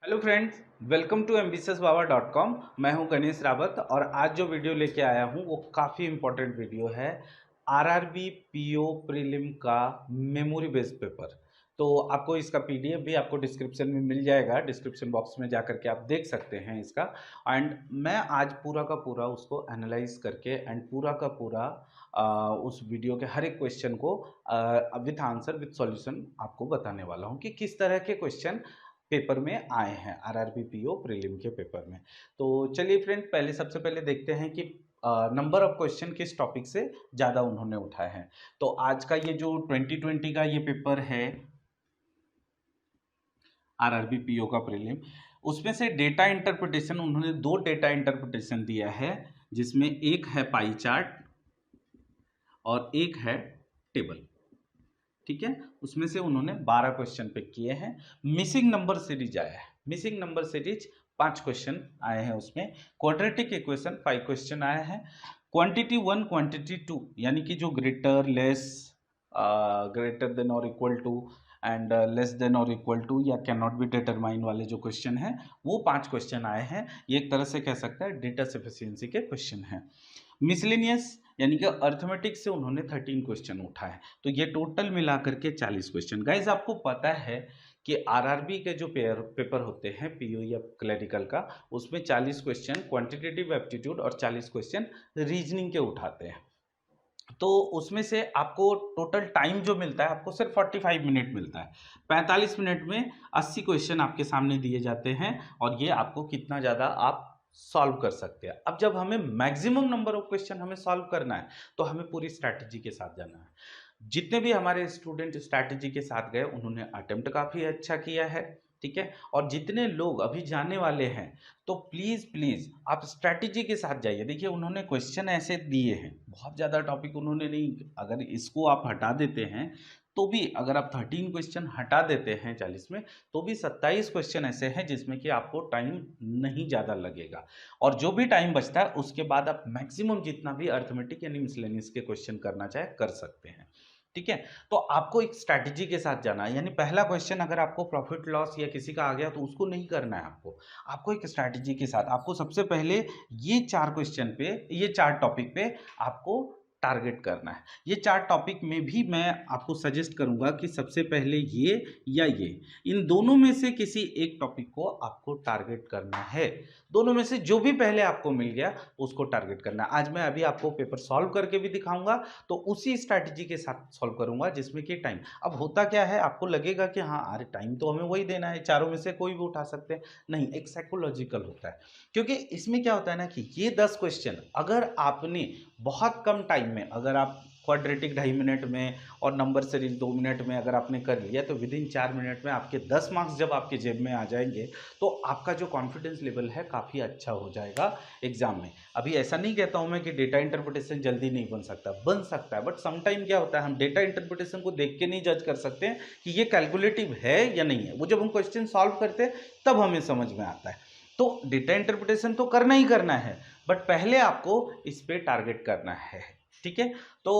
Hello friends, welcome to ambitiousbaba.com। मैं हूं गणेश रावत और आज जो वीडियो लेके आया हूं वो काफ़ी इम्पोर्टेंट वीडियो है। आरआरबी पीओ प्रीलिम का मेमोरी बेस्ड पेपर। तो आपको इसका पीडीएफ भी आपको डिस्क्रिप्शन में मिल जाएगा, डिस्क्रिप्शन बॉक्स में जा करके आप देख सकते हैं इसका। एंड मैं आज पूरा का पूरा उसको एनालाइज करके एंड पूरा का पूरा उस वीडियो के हर एक क्वेश्चन को विथ आंसर विथ सॉल्यूशन आपको बताने वाला हूँ कि किस तरह के क्वेश्चन पेपर में आए हैं आरआरबी पीओ प्रीलिम के पेपर में। तो चलिए फ्रेंड, पहले सबसे पहले देखते हैं कि नंबर ऑफ क्वेश्चन किस टॉपिक से ज़्यादा उन्होंने उठाए हैं। तो आज का ये जो 2020 का ये पेपर है आरआरबी पीओ का प्रीलिम, उसमें से डेटा इंटरप्रिटेशन उन्होंने दो डेटा इंटरप्रिटेशन दिया है, जिसमें एक है पाई चार्ट और एक है टेबल। ठीक है, उसमें से उन्होंने 12 क्वेश्चन पिक किए हैं। मिसिंग नंबर सीरीज आया है, मिसिंग नंबर सीरीज 5 क्वेश्चन आए हैं उसमें। क्वाड्रेटिक इक्वेशन 5 क्वेश्चन आए हैं। क्वांटिटी 1 क्वांटिटी 2 यानी कि जो ग्रेटर लेस, ग्रेटर देन और equal to and less than और इक्वल टू या कैन नॉट बी डिटरमाइन वाले जो क्वेश्चन हैं वो 5 क्वेश्चन आए हैं। ये एक तरह से कह सकते हैं डेटा सफिशिएंसी के क्वेश्चन हैं। मिसलेनियस यानी कि अर्थमेटिक से उन्होंने 13 क्वेश्चन उठाए, तो ये टोटल मिलाकर के 40 क्वेश्चन। गाइज आपको पता है कि आरआरबी के जो पेपर होते हैं पीओ या क्लरिकल का, उसमें 40 क्वेश्चन क्वांटिटेटिव एप्टीट्यूड और 40 क्वेश्चन रीजनिंग के उठाते हैं। तो उसमें से आपको टोटल टाइम जो मिलता है आपको सिर्फ 45 मिनट मिलता है। 45 मिनट में 80 क्वेश्चन आपके सामने दिए जाते हैं और ये आपको कितना ज़्यादा आप सॉल्व कर सकते हैं। अब जब हमें मैक्सिमम नंबर ऑफ क्वेश्चन हमें सॉल्व करना है तो हमें पूरी स्ट्रैटेजी के साथ जाना है। जितने भी हमारे स्टूडेंट स्ट्रैटेजी के साथ गए उन्होंने अटेम्प्ट काफ़ी अच्छा किया है, ठीक है। और जितने लोग अभी जाने वाले हैं तो प्लीज़ प्लीज़ आप स्ट्रैटेजी के साथ जाइए। देखिए उन्होंने क्वेश्चन ऐसे दिए हैं, बहुत ज़्यादा टॉपिक उन्होंने नहीं, अगर इसको आप हटा देते हैं तो भी, अगर आप 13 क्वेश्चन हटा देते हैं 40 में, तो भी 27 क्वेश्चन ऐसे हैं जिसमें कि आपको टाइम नहीं ज़्यादा लगेगा। और जो भी टाइम बचता है उसके बाद आप मैक्सिमम जितना भी अर्थमेटिक यानी मिसलेनियस के क्वेश्चन करना चाहे कर सकते हैं, ठीक है। तो आपको एक स्ट्रैटेजी के साथ जाना है, यानी पहला क्वेश्चन अगर आपको प्रॉफिट लॉस या किसी का आ गया तो उसको नहीं करना है आपको एक स्ट्रैटेजी के साथ आपको सबसे पहले ये 4 क्वेश्चन पे, ये 4 टॉपिक पे आपको टारगेट करना है। ये 4 टॉपिक में भी मैं आपको सजेस्ट करूंगा कि सबसे पहले ये या ये, इन दोनों में से किसी एक टॉपिक को आपको टारगेट करना है। दोनों में से जो भी पहले आपको मिल गया उसको टारगेट करना है। आज मैं अभी आपको पेपर सॉल्व करके भी दिखाऊंगा, तो उसी स्ट्रैटेजी के साथ सॉल्व करूंगा जिसमें कि टाइम। अब होता क्या है, आपको लगेगा कि हाँ अरे टाइम तो हमें वही देना है, चारों में से कोई भी उठा सकते हैं। नहीं, एक साइकोलॉजिकल होता है, क्योंकि इसमें क्या होता है ना कि ये 10 क्वेश्चन अगर आपने बहुत कम टाइम में, अगर आप क्वाड्रेटिक 2.5 मिनट में और नंबर सीरीज 2 मिनट में अगर आपने कर लिया तो विद इन 4 मिनट में आपके 10 मार्क्स जब आपके जेब में आ जाएंगे तो आपका जो कॉन्फिडेंस लेवल है काफ़ी अच्छा हो जाएगा एग्जाम में। अभी ऐसा नहीं कहता हूं मैं कि डेटा इंटरप्रिटेशन जल्दी नहीं बन सकता, बन सकता है, बट समटाइम क्या होता है, हम डेटा इंटरप्रिटेशन को देख के नहीं जज कर सकते हैं कि ये कैलकुलेटिव है या नहीं है। वो जब हम क्वेश्चन सॉल्व करते हैं तब हमें समझ में आता है। तो डेटा इंटरप्रिटेशन तो करना ही करना है, बट पहले आपको इस पे टारगेट करना है, ठीक है। तो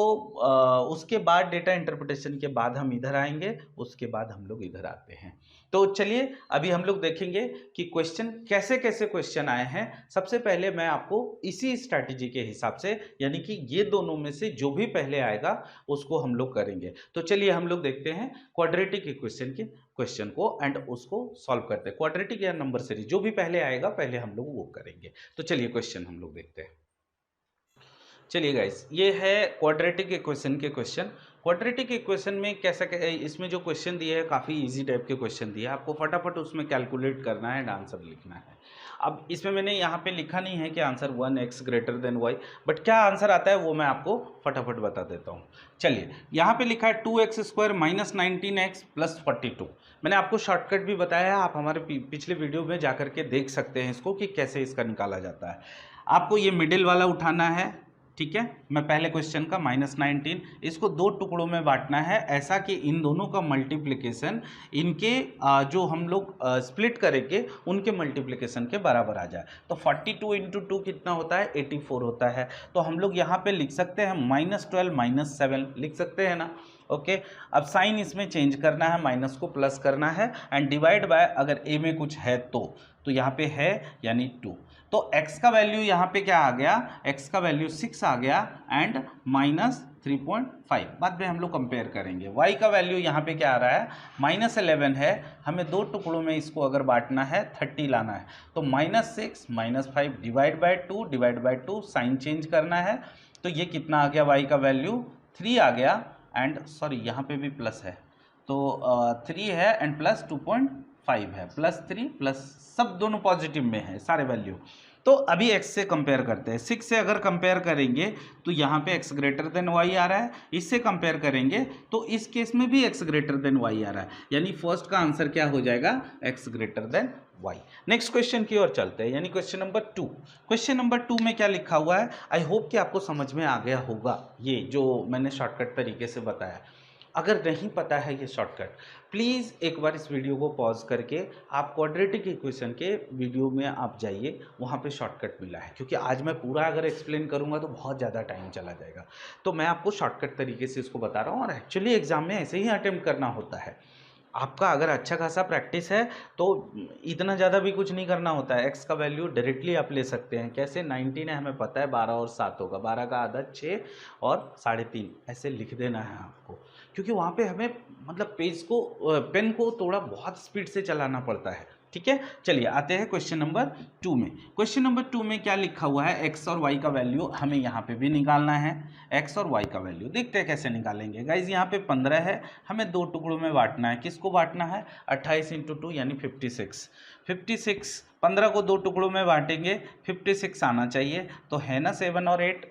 उसके बाद डेटा इंटरप्रिटेशन के बाद हम इधर आएंगे, उसके बाद हम लोग इधर आते हैं। तो चलिए अभी हम लोग देखेंगे कि क्वेश्चन कैसे कैसे क्वेश्चन आए हैं। सबसे पहले मैं आपको इसी स्ट्रैटेजी के हिसाब से, यानी कि ये दोनों में से जो भी पहले आएगा उसको हम लोग करेंगे। तो चलिए हम लोग देखते हैं क्वाड्रेटिक इक्वेशन के क्वेश्चन को एंड उसको सॉल्व करते हैं। क्वाड्रेटिक या नंबर सीरीज जो भी पहले आएगा पहले हम लोग वो करेंगे। तो चलिए क्वेश्चन हम लोग देखते हैं। चलिए गाइस, ये है क्वाड्रेटिक इक्वेशन के क्वेश्चन। क्वाड्रेटिक इक्वेशन में कैसा, इसमें जो क्वेश्चन दिए हैं काफ़ी इजी टाइप के क्वेश्चन दिए हैं, आपको फटाफट उसमें कैलकुलेट करना है एंड आंसर लिखना है। अब इसमें मैंने यहाँ पे लिखा नहीं है कि answer 1x greater than y, but क्या आंसर आता है वो मैं आपको फटाफट बता देता हूँ। चलिए यहाँ पे लिखा है 2x² माइनस 19x प्लस 42। मैंने आपको शॉर्टकट भी बताया है, आप हमारे पिछले वीडियो में जाकर के देख सकते हैं इसको कि कैसे इसका निकाला जाता है। आपको ये मिडिल वाला उठाना है, ठीक है। मैं पहले क्वेश्चन का -19 इसको 2 टुकड़ों में बांटना है, ऐसा कि इन दोनों का मल्टीप्लिकेशन इनके जो हम लोग स्प्लिट करेंगे उनके मल्टीप्लिकेशन के बराबर आ जाए। तो 42 इंटू 2 कितना होता है, 84 होता है। तो हम लोग यहाँ पे लिख सकते हैं -12 -7 लिख सकते हैं ना। ओके। अब साइन इसमें चेंज करना है, माइनस को प्लस करना है एंड डिवाइड बाय अगर ए में कुछ है तो यहाँ पे है यानी 2। तो x का वैल्यू यहाँ पे क्या आ गया, x का वैल्यू 6 आ गया एंड -3.5। बाद में हम लोग कंपेयर करेंगे। y का वैल्यू यहाँ पे क्या आ रहा है, -11 है। हमें दो टुकड़ों में इसको अगर बांटना है 30 लाना है तो -6 -5 डिवाइड बाय 2 साइन चेंज करना है। तो ये कितना आ गया, y का वैल्यू 3 आ गया एंड सॉरी यहाँ पे भी प्लस है तो 3 है एंड प्लस 2.5 है, +3 प्लस सब दोनों पॉजिटिव में है सारे वैल्यू। तो अभी x से कंपेयर करते हैं। 6 से अगर कंपेयर करेंगे तो यहाँ पे x ग्रेटर देन y आ रहा है, इससे कंपेयर करेंगे तो इस केस में भी x ग्रेटर देन y आ रहा है, यानी फर्स्ट का आंसर क्या हो जाएगा, x greater than y। Next question की ओर चलते हैं, यानी क्वेश्चन नंबर 2। क्वेश्चन नंबर 2 में क्या लिखा हुआ है, आई होप कि आपको समझ में आ गया होगा ये जो मैंने शॉर्टकट तरीके से बताया। अगर नहीं पता है ये शॉर्टकट, प्लीज़ एक बार इस वीडियो को पॉज करके आप क्वाड्रेटिक इक्वेशन के वीडियो में आप जाइए, वहाँ पे शॉर्टकट मिला है। क्योंकि आज मैं पूरा अगर एक्सप्लेन करूँगा तो बहुत ज़्यादा टाइम चला जाएगा, तो मैं आपको शॉर्टकट तरीके से इसको बता रहा हूँ। और एक्चुअली एग्जाम में ऐसे ही अटेम्प्ट करना होता है। आपका अगर अच्छा खासा प्रैक्टिस है तो इतना ज़्यादा भी कुछ नहीं करना होता है। x का वैल्यू डायरेक्टली आप ले सकते हैं। कैसे, 19 है, हमें पता है 12 और 7 होगा, 12 का आधा 6 और 3.5 ऐसे लिख देना है आपको। क्योंकि वहाँ पे हमें मतलब पेज को पेन को थोड़ा बहुत स्पीड से चलाना पड़ता है। ठीक है, चलिए आते हैं क्वेश्चन नंबर 2 में। क्वेश्चन नंबर 2 में क्या लिखा हुआ है, x और y का वैल्यू हमें यहाँ पे भी निकालना है। x और y का वैल्यू देखते हैं कैसे निकालेंगे। गाइज यहाँ पे 15 है, हमें दो टुकड़ों में बांटना है। किसको बांटना है, 28 × 2 यानी 56। 15 को दो टुकड़ों में बांटेंगे, 56 आना चाहिए। तो है ना 7 और 8,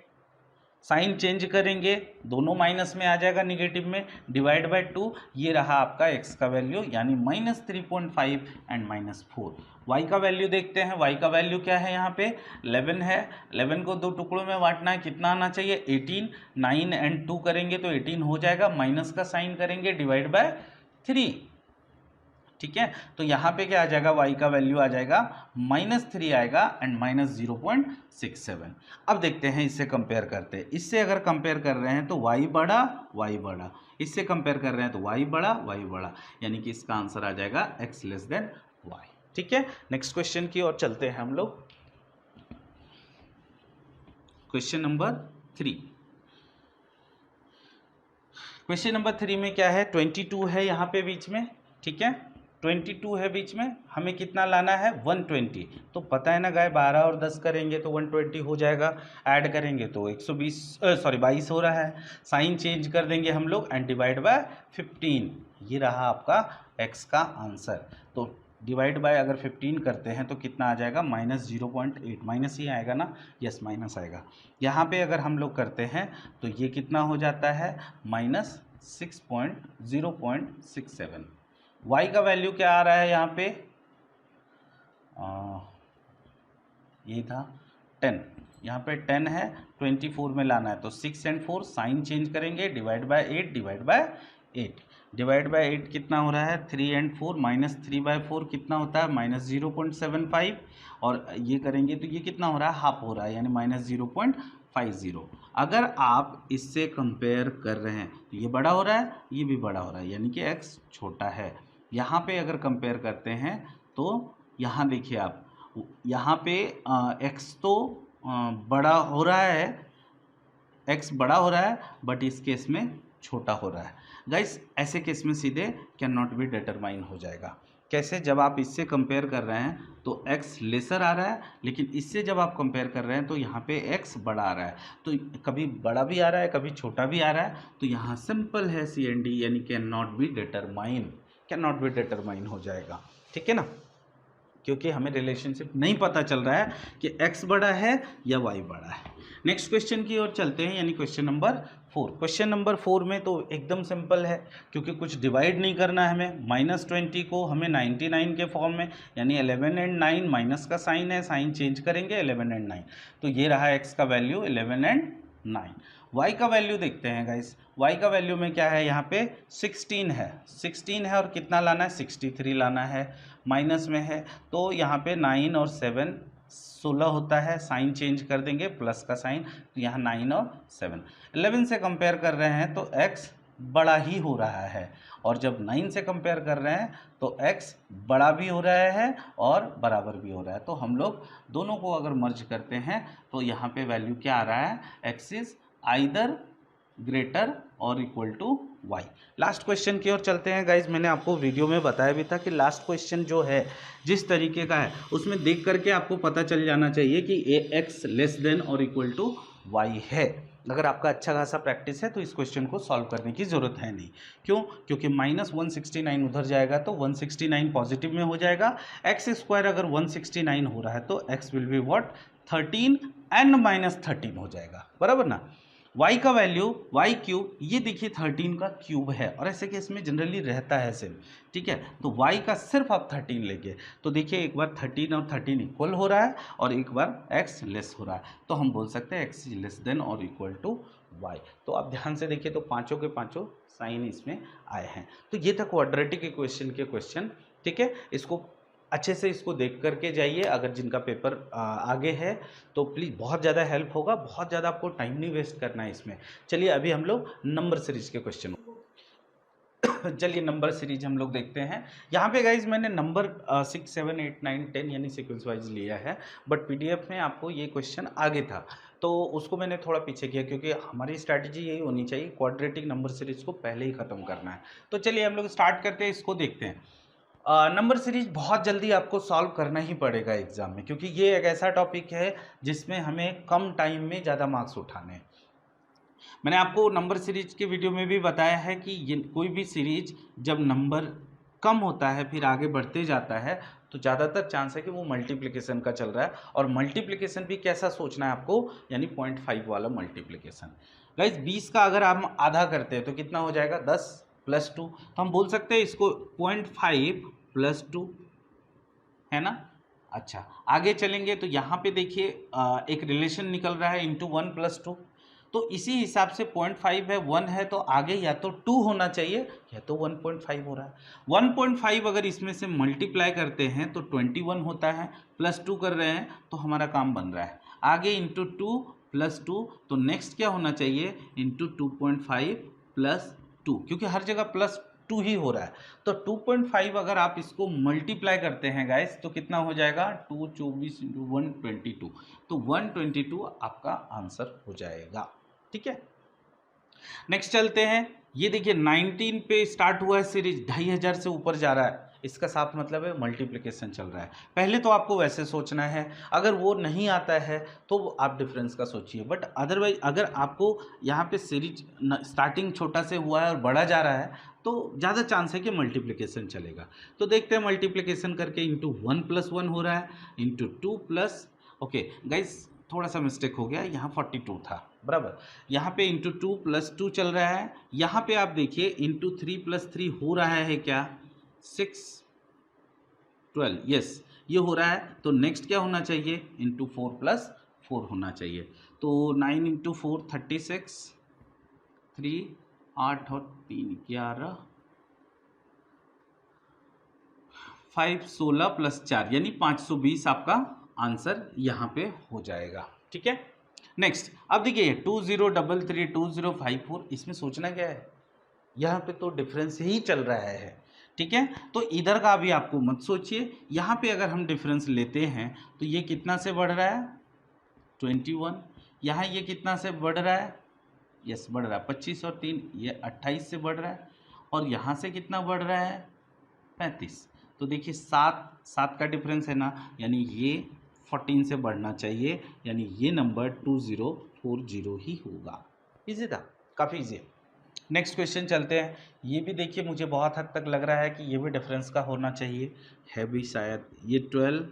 साइन चेंज करेंगे, दोनों माइनस में आ जाएगा, निगेटिव में, डिवाइड बाय 2। ये रहा आपका x का वैल्यू यानी -3.5 एंड -4। y का वैल्यू देखते हैं। y का वैल्यू क्या है, यहाँ पे 11 है। 11 को दो टुकड़ों में बांटना है, कितना आना चाहिए, 18। 9 एंड 2 करेंगे तो 18 हो जाएगा, माइनस का साइन करेंगे, डिवाइड बाय 3। ठीक है, तो यहाँ पे क्या आ जाएगा, y का वैल्यू आ जाएगा -3 आएगा एंड -0.67। अब देखते हैं, इससे कंपेयर करते हैं। इससे अगर कंपेयर कर रहे हैं तो y बड़ा, इससे कंपेयर कर रहे हैं तो y बड़ा, यानी कि इसका आंसर आ जाएगा x लेस देन y। ठीक है, नेक्स्ट क्वेश्चन की ओर चलते हैं हम लोग। Question number 3। क्वेश्चन नंबर 3 में क्या है, 22 है यहाँ पे बीच में। ठीक है, 22 है बीच में, हमें कितना लाना है, 120। तो पता है ना गाय, 12 और 10 करेंगे तो 120 हो जाएगा, ऐड करेंगे तो 22 हो रहा है। साइन चेंज कर देंगे हम लोग एंड डिवाइड बाय 15। ये रहा आपका x का आंसर। तो डिवाइड बाय अगर 15 करते हैं तो कितना आ जाएगा, -0.8। माइनस ही आएगा ना, यस माइनस आएगा। यहाँ पे अगर हम लोग करते हैं तो ये कितना हो जाता है, -0.67। y का वैल्यू क्या आ रहा है यहाँ पे, ये था 10, यहाँ पे 10 है, 24 में लाना है तो 6 एंड 4 साइन चेंज करेंगे, डिवाइड बाय 8, डिवाइड बाय 8 कितना हो रहा है, 3 एंड 4, -3/4 कितना होता है, -0.75। और ये करेंगे तो ये कितना हो रहा है, हाफ हो रहा है, यानी -0.50। अगर आप इससे कंपेयर कर रहे हैं तो ये बड़ा हो रहा है, ये भी बड़ा हो रहा है, यानी कि x छोटा है। यहाँ पे अगर कंपेयर करते हैं तो यहाँ देखिए आप, यहाँ पे x तो बड़ा हो रहा है, x बड़ा हो रहा है, बट इस केस में छोटा हो रहा है। गाइस ऐसे केस में सीधे कैन नॉट बी डिटरमाइन हो जाएगा। कैसे, जब आप इससे कंपेयर कर रहे हैं तो x लेसर आ रहा है, लेकिन इससे जब आप कंपेयर कर रहे हैं तो यहाँ पे x बड़ा आ रहा है। तो कभी बड़ा भी आ रहा है, कभी छोटा भी आ रहा है, तो यहाँ सिंपल है CND, यानी कैन नॉट बी डिटरमाइन हो जाएगा। ठीक है ना, क्योंकि हमें रिलेशनशिप नहीं पता चल रहा है कि x बड़ा है या y बड़ा है। नेक्स्ट क्वेश्चन की ओर चलते हैं, यानी क्वेश्चन नंबर 4। क्वेश्चन नंबर 4 में तो एकदम सिंपल है, क्योंकि कुछ डिवाइड नहीं करना है हमें। -20 को हमें 99 के फॉर्म में, यानी 11 एंड 9, माइनस का साइन है, साइन चेंज करेंगे, 11 एंड 9। तो ये रहा x का वैल्यू 11 एंड 9। y का वैल्यू देखते हैं गाइस। y का वैल्यू में क्या है, यहाँ पे 16 है और कितना लाना है, 63 लाना है, माइनस में है तो यहाँ पे 9 और 7 16 होता है, साइन चेंज कर देंगे, प्लस का साइन, तो यहाँ 9 और 7। 11 से कंपेयर कर रहे हैं तो x बड़ा ही हो रहा है, और जब 9 से कंपेयर कर रहे हैं तो x बड़ा भी हो रहा है और बराबर भी हो रहा है। तो हम लोग दोनों को अगर मर्ज करते हैं तो यहाँ पे वैल्यू क्या आ रहा है, x इज आइदर ग्रेटर और equal to y। Last question की ओर चलते हैं गाइज। मैंने आपको वीडियो में बताया भी था कि लास्ट क्वेश्चन जो है जिस तरीके का है उसमें देख करके आपको पता चल जाना चाहिए कि x लेस देन और इक्वल टू y है। अगर आपका अच्छा खासा प्रैक्टिस है तो इस क्वेश्चन को सॉल्व करने की ज़रूरत है नहीं। क्यों? क्योंकि -169 उधर जाएगा तो 169 पॉजिटिव में हो जाएगा। एक्स स्क्वायर अगर 169 हो रहा है तो x will be what, 13 and -13 हो जाएगा, बराबर ना। y का वैल्यू y क्यूब, ये देखिए 13 का क्यूब है, और ऐसे केस में जनरली रहता है सेम, ठीक है। तो y का सिर्फ आप 13 लेंगे तो देखिए एक बार 13 और 13 इक्वल हो रहा है और एक बार x लेस हो रहा है, तो हम बोल सकते हैं x लेस देन और इक्वल टू y। तो आप ध्यान से देखिए तो पांचों के पांचों साइन इसमें आए हैं। तो ये था क्वाड्रेटिक इक्वेशन के क्वेश्चन, ठीक है। इसको अच्छे से इसको देख करके जाइए, अगर जिनका पेपर आगे है तो प्लीज़, बहुत ज़्यादा हेल्प होगा, बहुत ज़्यादा आपको टाइम नहीं वेस्ट करना है इसमें। चलिए अभी हम लोग नंबर सीरीज के क्वेश्चन चलिए नंबर सीरीज हम लोग देखते हैं। यहाँ पे गाइज मैंने नंबर 6, 7, 8, 9, 10 यानी सीक्वेंस वाइज लिया है, बट पीडीएफ में आपको ये क्वेश्चन आगे था तो उसको मैंने थोड़ा पीछे किया, क्योंकि हमारी स्ट्रैटेजी यही होनी चाहिए, क्वाड्रेटिक नंबर सीरीज को पहले ही ख़त्म करना है। तो चलिए हम लोग स्टार्ट करते हैं, इसको देखते हैं। नंबर सीरीज बहुत जल्दी आपको सॉल्व करना ही पड़ेगा एग्जाम में, क्योंकि ये एक ऐसा टॉपिक है जिसमें हमें कम टाइम में ज़्यादा मार्क्स उठाने हैं। मैंने आपको नंबर सीरीज के वीडियो में भी बताया है कि ये कोई भी सीरीज जब नंबर कम होता है फिर आगे बढ़ते जाता है तो ज़्यादातर चांस है कि वो मल्टीप्लिकेशन का चल रहा है, और मल्टीप्लिकेशन भी कैसा सोचना है आपको, यानी 0.5 वाला मल्टीप्लिकेशन। गाइस 20 का अगर हम आधा करते हैं तो कितना हो जाएगा, 10 + 2, तो हम बोल सकते हैं इसको 0.5 + 2, है ना। अच्छा आगे चलेंगे तो यहाँ पे देखिए एक रिलेशन निकल रहा है इंटू 1 + 2, तो इसी हिसाब से 0.5 है, 1 है, तो आगे या तो 2 होना चाहिए या तो 1.5 हो रहा है। 1.5 अगर इसमें से मल्टीप्लाई करते हैं तो 21 होता है, +2 कर रहे हैं तो हमारा काम बन रहा है। आगे इंटू 2 + 2, तो नेक्स्ट क्या होना चाहिए, इंटू 2.5 + 2, क्योंकि हर जगह +2 ही हो रहा है। तो 2.5 अगर आप इसको मल्टीप्लाई करते हैं गाइस तो कितना हो जाएगा, 2 24 × 122, तो 122 आपका आंसर हो जाएगा, ठीक है। नेक्स्ट चलते हैं। ये देखिए 19 पे स्टार्ट हुआ है सीरीज, 2500 से ऊपर जा रहा है, इसका साफ मतलब है मल्टीप्लिकेशन चल रहा है। पहले तो आपको वैसे सोचना है, अगर वो नहीं आता है तो आप डिफरेंस का सोचिए, बट अदरवाइज अगर आपको यहाँ पे सीरीज स्टार्टिंग छोटा से हुआ है और बड़ा जा रहा है तो ज़्यादा चांस है कि मल्टीप्लिकेशन चलेगा। तो देखते हैं मल्टीप्लिकेशन करके, इंटू 1 + 1 हो रहा है, इंटू 2 प्लस, ओके गाइस थोड़ा सा मिस्टेक हो गया, यहाँ 42 था, बराबर। यहाँ पे इंटू 2 + 2 चल रहा है, यहाँ पे आप देखिए इंटू 3 + 3 हो रहा है क्या, 6 12, यस ये हो रहा है। तो नेक्स्ट क्या होना चाहिए, इंटू 4 + 4 होना चाहिए। तो 9 × 4 36, 3 8 और 3 11, 5 16 + 4 यानी 520 आपका आंसर यहाँ पे हो जाएगा, ठीक है। नेक्स्ट अब देखिए 2033 2054, इसमें सोचना क्या है, यहाँ पे तो डिफरेंस ही चल रहा है, ठीक है। तो इधर का अभी आपको मत सोचिए, यहाँ पे अगर हम डिफरेंस लेते हैं तो ये कितना से बढ़ रहा है, 21, यहाँ ये कितना से बढ़ रहा है, यस बढ़ रहा है 25 और 3 ये 28 से बढ़ रहा है, और यहाँ से कितना बढ़ रहा है, 35। तो देखिए 7 का डिफरेंस है ना, यानी ये 14 से बढ़ना चाहिए, यानी ये नंबर 2040 ही होगा। इजी था, काफ़ी इजी है। नेक्स्ट क्वेश्चन चलते हैं। ये भी देखिए मुझे बहुत हद तक लग रहा है कि ये भी डिफरेंस का होना चाहिए, है भी शायद। ये 12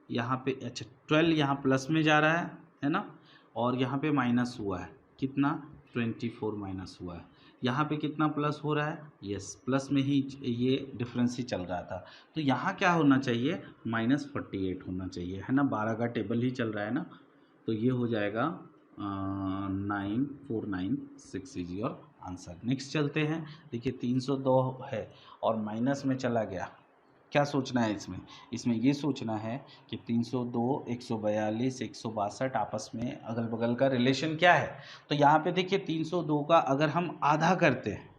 यहाँ पे, अच्छा 12 यहाँ प्लस में जा रहा है ना, और यहाँ पे माइनस हुआ है, कितना 24 माइनस हुआ है, यहाँ पे कितना प्लस हो रहा है, यस प्लस में ही ये डिफरेंस ही चल रहा था। तो यहाँ क्या होना चाहिए, -48 होना चाहिए, है ना, 12 का टेबल ही चल रहा है ना, तो ये हो जाएगा 9496 इज योर आंसर। नेक्स्ट चलते हैं। देखिए 302 है और माइनस में चला गया क्या सोचना है इसमें? इसमें ये सोचना है कि 302, 142, 162 आपस में अगल बगल का रिलेशन क्या है। तो यहाँ पे देखिए 302 का अगर हम आधा करते हैं,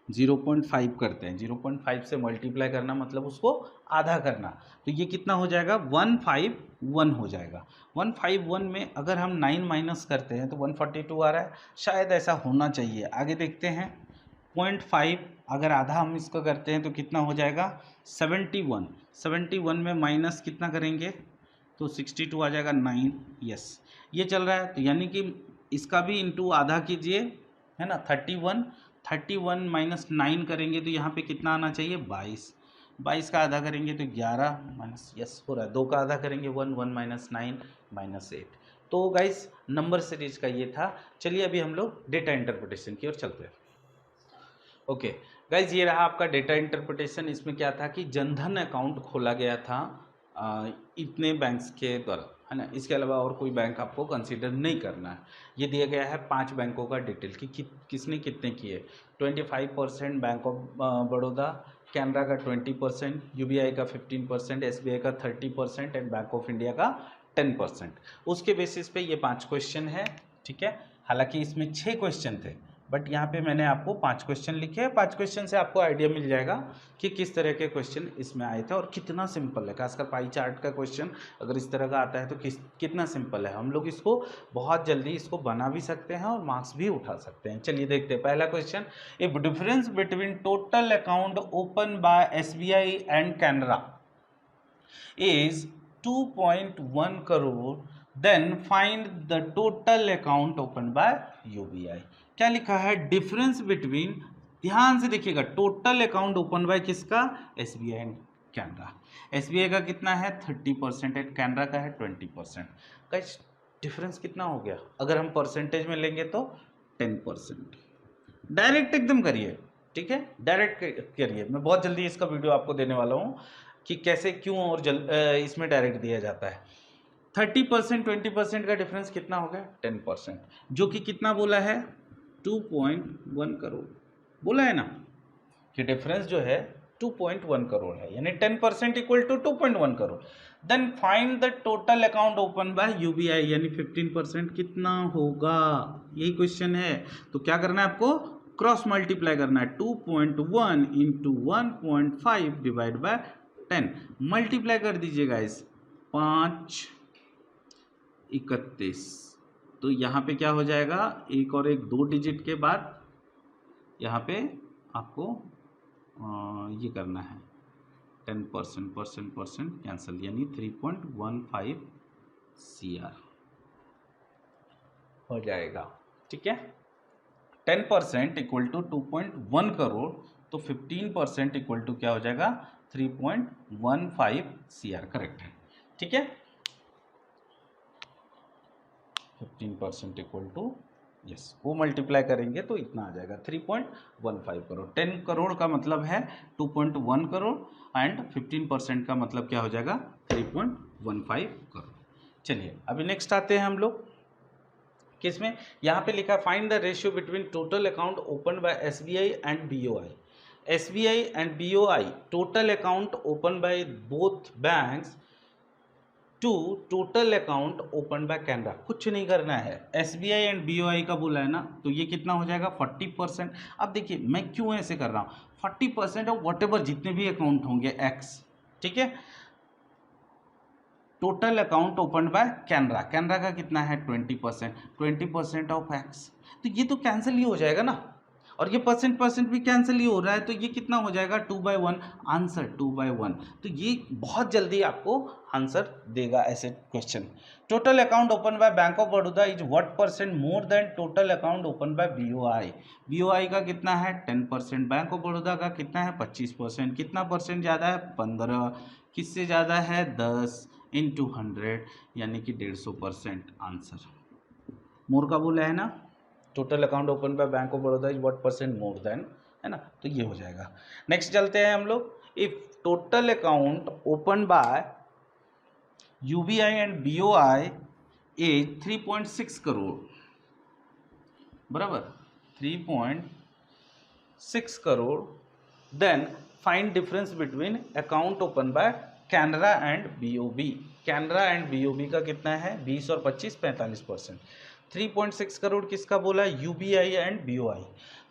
0.5 करते हैं, 0.5 से मल्टीप्लाई करना मतलब उसको आधा करना, तो ये कितना हो जाएगा? 151 हो जाएगा। 151 में अगर हम 9 माइनस करते हैं तो 142 आ रहा है, शायद ऐसा होना चाहिए। आगे देखते हैं, 0.5 अगर आधा हम इसका करते हैं तो कितना हो जाएगा? 71। 71 में माइनस कितना करेंगे तो 62 आ जाएगा, 9। यस, ये चल रहा है। तो यानी कि इसका भी इंटू आधा कीजिए, है ना। 31, 31 माइनस 9 करेंगे तो यहाँ पे कितना आना चाहिए? 22। 22 का आधा करेंगे तो 11 माइनस, यस हो रहा है। 2 का आधा करेंगे 1, 1 माइनस 9 माइनस 8। तो गाइस नंबर सीरीज का ये था। चलिए अभी हम लोग डेटा इंटरप्रिटेशन की ओर चलते हैं। ओके गाइज, ये रहा आपका डेटा इंटरप्रिटेशन। इसमें क्या था कि जनधन अकाउंट खोला गया था इतने बैंक्स के द्वारा, है ना। इसके अलावा और कोई बैंक आपको कंसीडर नहीं करना है। ये दिया गया है 5 बैंकों का डिटेल कि किसने कितने किए। 25% बैंक ऑफ बड़ौदा, कैनरा का 20%, यूबीआई का 15%, एसबीआई का 30% एंड बैंक ऑफ इंडिया का 10%। उसके बेसिस पे ये 5 क्वेश्चन है, ठीक है। हालांकि इसमें 6 क्वेश्चन थे, बट यहाँ पे मैंने आपको 5 क्वेश्चन लिखे हैं। 5 क्वेश्चन से आपको आइडिया मिल जाएगा कि किस तरह के क्वेश्चन इसमें आए थे और कितना सिंपल है। खासकर पाई चार्ट का क्वेश्चन अगर इस तरह का आता है तो कितना सिंपल है। हम लोग इसको बहुत जल्दी इसको बना भी सकते हैं और मार्क्स भी उठा सकते हैं। चलिए देखते हैं पहला question. If difference between total account open by SBI and Canara is 2.1 crore, then find the total account opened by UBI। क्या लिखा है? डिफरेंस बिटवीन, ध्यान से देखिएगा, टोटल अकाउंट ओपन बाय किसका? SBI and Canara. एसबीआई का कितना है? 30% एंड कैनरा का है 20%। गाइस डिफरेंस कितना हो गया? अगर हम परसेंटेज में लेंगे तो 10%। डायरेक्ट एकदम करिए, ठीक है, डायरेक्ट करिए। मैं बहुत जल्दी इसका वीडियो आपको देने वाला हूँ कि कैसे, क्यों और इसमें डायरेक्ट दिया जाता है। 30% 20% का डिफरेंस कितना हो गया? 10%, जो कि कितना बोला है? 2.1 करोड़ बोला है ना, कि डिफरेंस जो है 2.1 करोड़ है, यानी 10% equal to 2.1 crore. Then find the total account open by UBI, यानी 15% कितना होगा? यही क्वेश्चन है। तो क्या करना है आपको? क्रॉस मल्टीप्लाई करना है। 2.1 इंटू 1.5 डिवाइड बाय 10, मल्टीप्लाई कर दीजिएगा इस 5 31। तो यहाँ पे क्या हो जाएगा? एक और एक 2 डिजिट के बाद यहाँ पे आपको ये करना है 10%, परसेंट कैंसिल, यानी 3.15 CR हो जाएगा, ठीक है। 10% इक्वल टू 2.1 करोड़, तो 15% इक्वल टू क्या हो जाएगा? 3.15 CR, करेक्ट है, ठीक है। 15% इक्वल टू, यस, वो मल्टीप्लाई करेंगे तो इतना आ जाएगा 3.15 करोड़। 10 करोड़ का मतलब है 2.1 करोड़ एंड 15% का मतलब क्या हो जाएगा? 3.15 करोड़। चलिए अभी नेक्स्ट आते हैं हम लोग किसमें? यहाँ पे लिखा find the ratio between total account open by SBI and BOI. SBI and BOI total account open by both banks to total account open by Canara. कुछ नहीं करना है, एसबीआई एंड बीओआई का बोला है ना, तो ये कितना हो जाएगा? 40%। अब देखिए मैं क्यों ऐसे कर रहा हूँ, 40% ऑफ वॉट एवर जितने भी अकाउंट होंगे एक्स, ठीक है। Total account open by Canara, Canara का कितना है? 20%, 20% ऑफ एक्स, तो ये तो कैंसिल ही हो जाएगा ना, और ये परसेंट भी कैंसिल ही हो रहा है, तो ये कितना हो जाएगा? 2/1। आंसर 2/1। तो ये बहुत जल्दी आपको आंसर देगा ऐसे question. Total account open by bank of Baroda is what percent more than total account open bye BOI. BOI का कितना है? 10%। बैंक ऑफ बड़ौदा का कितना है? 25%। कितना परसेंट ज़्यादा है? 15। किससे ज़्यादा है? 10 इंटू 100, यानी कि 150%। आंसर मोर का बोला है ना, total account open by bank of Baroda is what percent more than, है ना, तो ये हो जाएगा। नेक्स्ट चलते हैं हम लोग। If total account open by UBI and BOI is 3.6 crore, बराबर 3.6 crore, then find difference between account open by Canara and BOB. Canara and BOB का कितना है 20 और 25 45%। 3.6 करोड़ किसका बोला यूबीआई एंड बीओआई।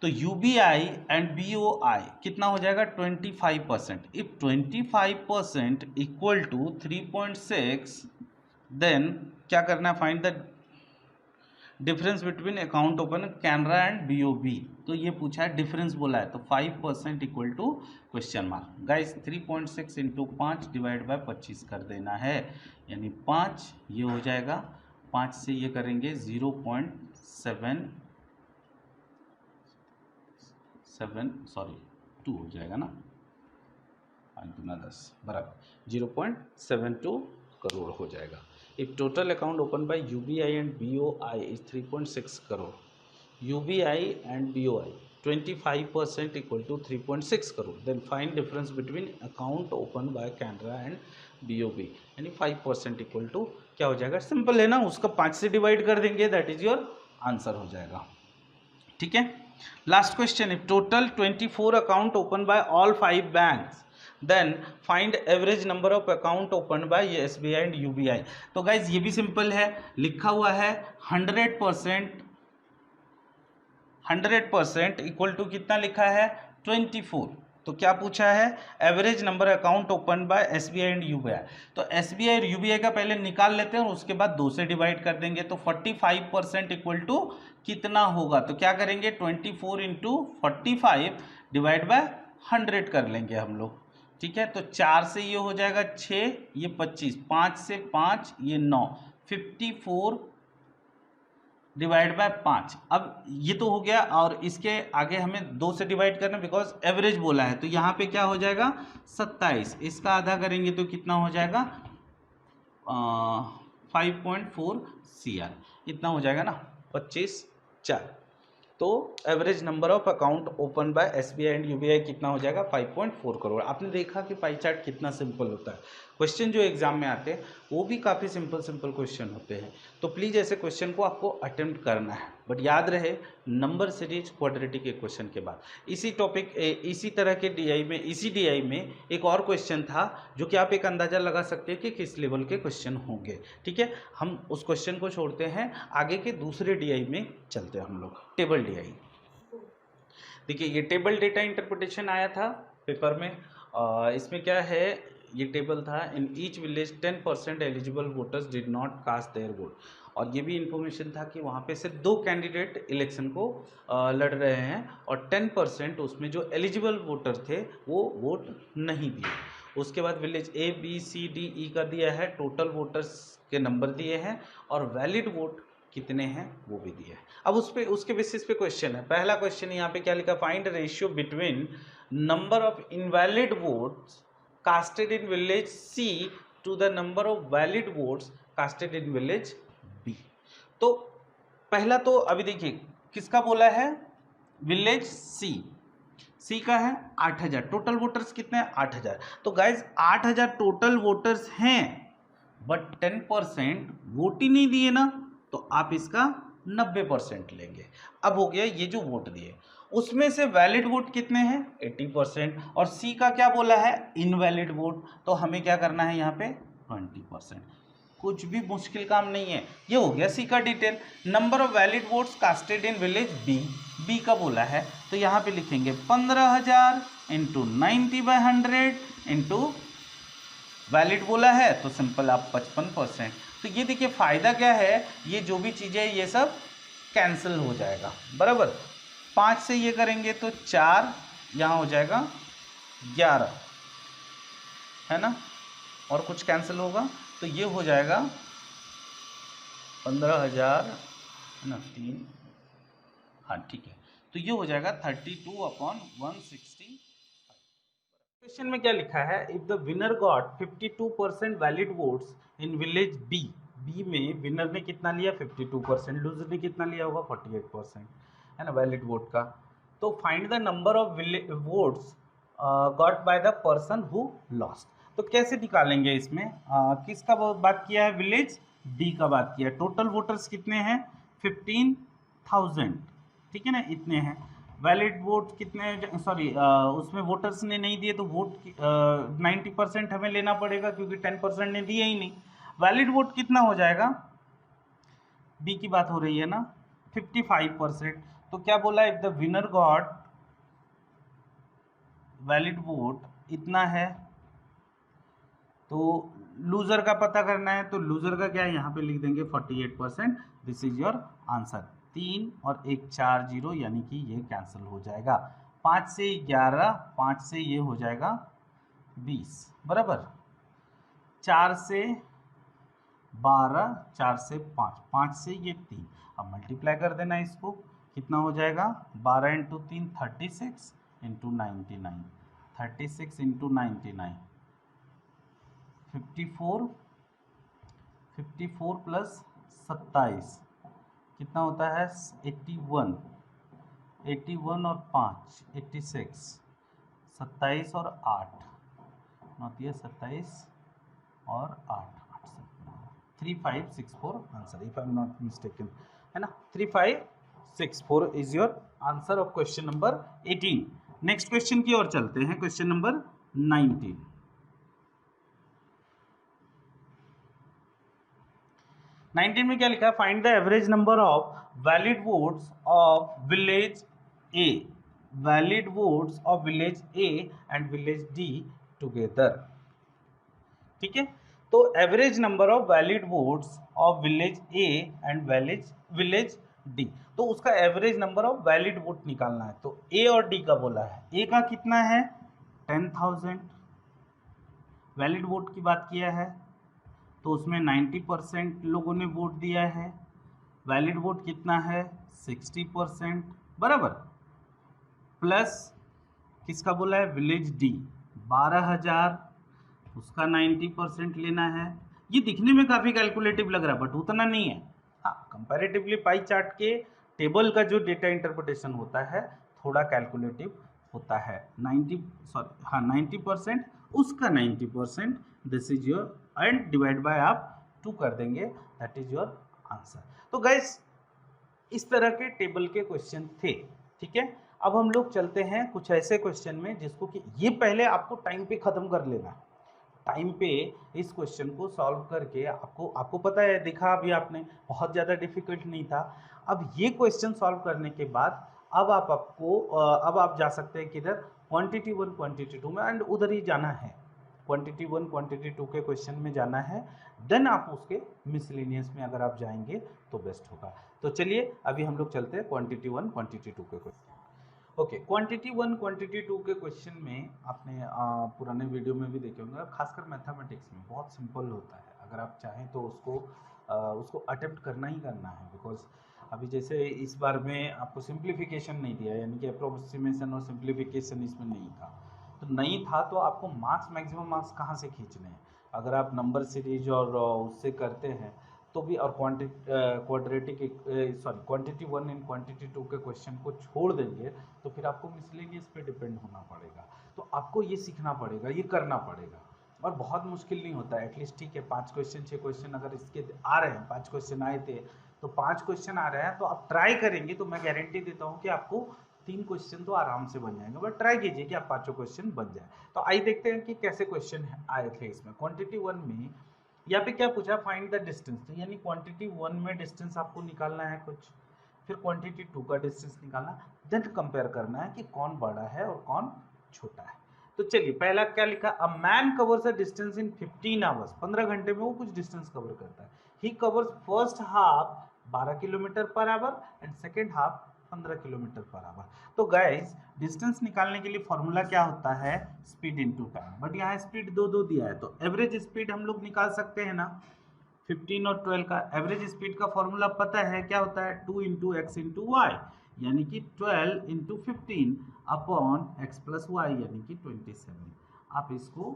तो यूबीआई एंड बीओआई कितना हो जाएगा 25%। इफ 25% इक्वल टू 3.6 देन क्या करना है find the difference between account open Canara and BOB. तो ये पूछा है डिफरेंस बोला है तो 5% equal to question mark. Guys 3.6 into 5 divide by 25 कर देना है, यानी 5 ये हो जाएगा, 5 से ये करेंगे 2 हो जाएगा ना, 5 दूना 10 बराबर 0.72 करोड़ हो जाएगा। If total account opened by UBI and BOI is 3.6 crore, UBI and BOI 25% equal to 3.6 crore, then find difference between account opened by Canara and BOB, यानी 5% equal to क्या हो जाएगा, सिंपल है ना, उसका 5 से डिवाइड कर देंगे, दैट इज योर आंसर हो जाएगा। ठीक है, last question, if total 24 account open by all 5 banks then find average number of account open by SBI and UBI. तो गाइज ये भी सिंपल है, लिखा हुआ है 100% इक्वल टू कितना लिखा है 24। तो क्या पूछा है average number account open by SBI and UBI. तो एसबीआई और यूबीआई का पहले निकाल लेते हैं और उसके बाद 2 से डिवाइड कर देंगे। तो 45% इक्वल टू कितना होगा, तो क्या करेंगे 24 इंटू 45 डिवाइड बाय 100 कर लेंगे हम लोग। ठीक है, तो 4 से ये हो जाएगा 6, ये 25, 5 से 5 ये 9, 54 डिवाइड बाय 5। अब ये तो हो गया और इसके आगे हमें 2 से डिवाइड करना बिकॉज एवरेज बोला है, तो यहाँ पे क्या हो जाएगा 27, इसका आधा करेंगे तो कितना हो जाएगा 5.4 CR, इतना हो जाएगा ना 25/4। तो average number of account open by SBI and UBI कितना हो जाएगा 5.4 करोड़। आपने देखा कि पाई चार्ट कितना सिंपल होता है। क्वेश्चन जो एग्जाम में आते हैं वो भी काफ़ी सिंपल क्वेश्चन होते हैं, तो प्लीज़ ऐसे क्वेश्चन को आपको अटेम्प्ट करना है। बट याद रहे नंबर सीरीज क्वाड्रेटिक इक्वेशन के बाद इसी टॉपिक इसी तरह के डीआई में एक और क्वेश्चन था जो कि आप एक अंदाज़ा लगा सकते हैं कि किस लेवल के क्वेश्चन होंगे। ठीक है, हम उस क्वेश्चन को छोड़ते हैं, आगे के दूसरे डीआई में चलते हैं हम लोग। टेबल डीआई, देखिए ये टेबल डेटा इंटरप्रिटेशन आया था पेपर में। इसमें क्या है, ये टेबल था, in each village 10% eligible voters did not cast their vote. और ये भी इंफॉर्मेशन था कि वहाँ पे सिर्फ 2 कैंडिडेट इलेक्शन को लड़ रहे हैं और 10% उसमें जो एलिजिबल वोटर थे वो वोट नहीं दिए। उसके बाद village A B C D E का दिया है, टोटल वोटर्स के नंबर दिए हैं और वैलिड वोट कितने हैं वो भी दिया है। अब उसके बेसिस पे क्वेश्चन है। पहला क्वेश्चन यहाँ पे क्या लिखा, find ratio between number of invalid votes casted in village C to the number of valid votes casted in village B। तो पहला तो अभी देखिए किसका बोला है, विलेज C का है 8000, टोटल वोटर्स कितने हैं 8000। तो गाइज 8000 टोटल वोटर्स हैं बट 10% वोट ही नहीं दिए ना, तो आप इसका 90% लेंगे। अब हो गया ये जो वोट दिए उसमें से वैलिड वोट कितने हैं 80%, और सी का क्या बोला है इनवैलिड वोट, तो हमें क्या करना है यहाँ पे 20%। कुछ भी मुश्किल काम नहीं है, ये हो गया सी का detail. Number of valid votes casted in village B का बोला है, तो यहाँ पे लिखेंगे 15000 इंटू 90/100 इंटू वैलिड बोला है तो सिंपल आप 55%। तो ये देखिए फ़ायदा क्या है, ये जो भी चीज़ें ये सब कैंसिल हो जाएगा बराबर। 5 से ये करेंगे तो 4, यहाँ हो जाएगा 11 है ना, और कुछ कैंसिल होगा तो ये हो जाएगा 15,000 है ना 3, हाँ ठीक है, तो ये हो जाएगा 32/160। क्वेश्चन में क्या लिखा है, if the winner got 52% valid votes in village B में विनर ने कितना लिया 52%, लूजर ने कितना लिया होगा 48% है ना वैलिड वोट का। तो find the number of votes got by the person who lost. तो कैसे निकालेंगे इसमें, किसका बात किया है, विलेज डी का बात किया है। टोटल वोटर्स कितने हैं 15,000, ठीक है ना, इतने हैं। वैलिड वोट कितने, सॉरी उसमें वोटर्स ने नहीं दिए तो वोट 90% हमें लेना पड़ेगा क्योंकि 10% ने दिए ही नहीं। वैलिड वोट कितना हो जाएगा, बी की बात हो रही है ना, 55%। तो क्या बोला, if the winner got valid vote इतना है, तो लूजर का पता करना है, तो लूजर का क्या है, यहाँ पे लिख देंगे 48%। This is your answer. 3 और 1 4 0, यानी कि ये कैंसिल हो जाएगा। 5 से 11, 5 से ये हो जाएगा 20 बराबर, 4 से 12, 4 से 5, 5 से ये 3। अब मल्टीप्लाई कर देना इसको, कितना हो जाएगा, 12 इंटू 3 36 इंटू 99, 36 इंटू 99 54, 54 प्लस 27 कितना होता है 81, 81 और 5 86, 27 और 8 होती है 27 और 8, 3564 answer, if I am not mistaken, है ना। 3564 is your answer of question number 18। Next question की ओर चलते हैं, क्वेश्चन नंबर 19। 19 में क्या लिखा है, find the average number of valid votes of village A, valid votes of village A and village D together. ठीक है, तो average number of valid votes of village A and village D, तो उसका average number of valid vote निकालना है। तो ए और D का बोला है, ए का कितना है 10,000, वैलिड वोट की बात किया है तो उसमें 90% लोगों ने वोट दिया है, वैलिड वोट कितना है 60% बराबर, प्लस किसका बोला है विलेज डी 12,000, उसका 90% लेना है। ये दिखने में काफ़ी कैलकुलेटिव लग रहा है बट उतना नहीं है। हाँ, कंपैरेटिवली पाई चार्ट के टेबल का जो डेटा इंटरप्रिटेशन होता है थोड़ा कैलकुलेटिव होता है। 90%, उसका 90%, this is your and divide by आप 2 कर देंगे, दैट इज योर आंसर। तो गाइस इस तरह के टेबल के क्वेश्चन थे। ठीक है, अब हम लोग चलते हैं कुछ ऐसे क्वेश्चन में जिसको कि ये पहले आपको टाइम पे खत्म कर लेना है। टाइम पे इस क्वेश्चन को सॉल्व करके आपको पता है, दिखा अभी आपने, बहुत ज़्यादा डिफिकल्ट नहीं था। अब ये क्वेश्चन सॉल्व करने के बाद अब आप जा सकते हैं किधर, क्वांटिटी 1 क्वांटिटी 2 में, एंड उधर ही जाना है, क्वांटिटी 1 क्वांटिटी 2 के क्वेश्चन में जाना है। देन आप उसके मिसलेनियस में अगर आप जाएंगे तो बेस्ट होगा। तो चलिए अभी हम लोग चलते हैं क्वांटिटी 1 क्वांटिटी 2 के क्वेश्चन। ओके, क्वांटिटी 1 क्वांटिटी 2 के क्वेश्चन में आपने पुराने वीडियो में भी देखे होंगे, खासकर मैथमेटिक्स में बहुत सिंपल होता है। अगर आप चाहें तो उसको अटेम्प्ट करना ही करना है, बिकॉज अभी जैसे इस बार में आपको सिंप्लीफिकेशन नहीं दिया, यानी कि अप्रोक्सीमेशन और सिंप्लीफिकेशन इसमें नहीं था। तो नहीं था तो आपको मार्क्स, मैक्सिमम मार्क्स कहाँ से खींचने हैं। अगर आप नंबर सीरीज और उससे करते हैं तो भी, और क्वांटिटी 1 एंड क्वांटिटी 2 के क्वेश्चन को छोड़ देंगे तो फिर आपको मिसलेनियस पे डिपेंड होना पड़ेगा। तो आपको ये सीखना पड़ेगा, ये करना पड़ेगा, और बहुत मुश्किल नहीं होता है। एटलीस्ट ठीक है 5 क्वेश्चन 6 क्वेश्चन अगर इसके आ रहे हैं, 5 क्वेश्चन आए थे तो 5 क्वेश्चन आ रहे हैं तो आप ट्राई करेंगे तो मैं गारंटी देता हूँ कि आपको 3 क्वेश्चन तो आराम से बन जाएंगे, बट ट्राई कीजिए कि आप 5 क्वेश्चन बन जाए। तो आइए देखते हैं कि कैसे क्वेश्चन आए थे इसमें। क्वांटिटी 1 में यहाँ पे क्या पूछा, फाइंड द डिस्टेंस, तो यानी क्वांटिटी 1 में डिस्टेंस आपको निकालना है कुछ, फिर क्वांटिटी 2 का डिस्टेंस निकालना, देन कंपेयर करना है कि कौन बड़ा है और कौन छोटा है। तो चलिए पहला क्या लिखा, a man covers a distance in 15 hours, 15 घंटे में वो कुछ डिस्टेंस कवर करता है। ही covers first half 12 kilometre per our and second half 15 kilometre per our. तो गाइस डिस्टेंस निकालने के लिए फॉर्मूला क्या होता है, स्पीड इनटू टाइम, बट यहाँ स्पीड दो दिया है तो एवरेज स्पीड हम लोग निकाल सकते हैं ना। 15 और 12 का एवरेज स्पीड का फॉर्मूला पता है क्या होता है, 2 इंटू एक्स इंटू वाई, यानी कि 12 into 15 upon x plus y, यानी कि 27। आप इसको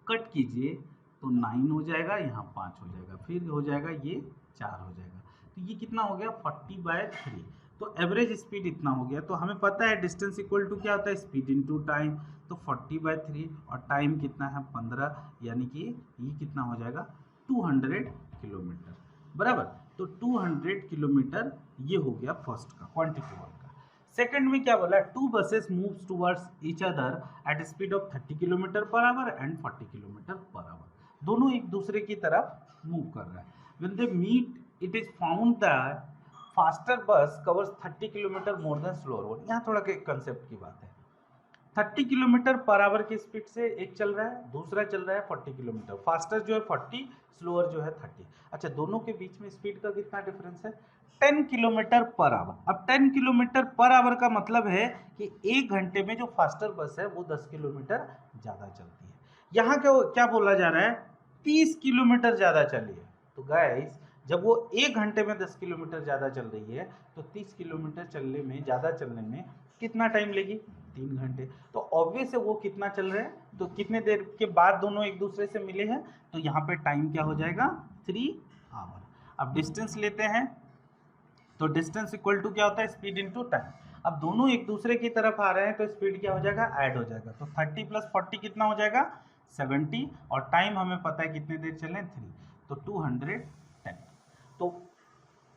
कट कीजिए तो 9 हो जाएगा, यहाँ 5 हो जाएगा, फिर हो जाएगा ये 4 हो जाएगा, तो ये कितना हो गया 40/3। तो एवरेज स्पीड इतना हो गया। तो हमें पता है डिस्टेंस इक्वल टू क्या होता है, स्पीड इनटू टाइम, तो 40/3 और टाइम कितना है 15, यानी कि ये कितना हो जाएगा 200 किलोमीटर बराबर। तो 200 किलोमीटर ये हो गया फर्स्ट का, क्वांटिटी 1 का। सेकंड में क्या बोला, 2 buses moves towards each other at a speed of 30 kilometre per our and 40 kilometre per our. दोनों एक दूसरे की तरफ मूव कर रहे हैं। When they meet, it is found that faster bus covers 30 kilometre more than slower one। यहाँ थोड़ा कंसेप्ट की बात है। 30 किलोमीटर पर आवर की स्पीड से एक चल रहा है, दूसरा चल रहा है 40 किलोमीटर। फास्टर जो है 40, स्लोअर जो है 30। अच्छा, दोनों के बीच में स्पीड का कितना डिफरेंस है, 10 किलोमीटर पर आवर। अब 10 किलोमीटर पर आवर का मतलब है कि एक घंटे में जो फास्टर बस है वो 10 किलोमीटर ज़्यादा चलती है। यहाँ क्या बोला जा रहा है, 30 किलोमीटर ज़्यादा चली है। तो गाइस, जब वो एक घंटे में 10 किलोमीटर ज़्यादा चल रही है तो 30 किलोमीटर चलने में, ज़्यादा चलने में कितना टाइम लेगी, 3 घंटे। तो ऑब्वियस है वो कितना चल रहे हैं, तो कितने देर के बाद दोनों एक दूसरे से मिले हैं, तो यहाँ पे टाइम क्या हो जाएगा, 3 आवर। अब डिस्टेंस लेते हैं, तो डिस्टेंस इक्वल टू क्या होता है, स्पीड इनटू टाइम। अब दोनों एक दूसरे की तरफ आ रहे हैं तो स्पीड क्या हो जाएगा, ऐड हो जाएगा। तो 30 + 40 कितना हो जाएगा, 70, और टाइम हमें पता है कितने देर चले, 3, तो 210। तो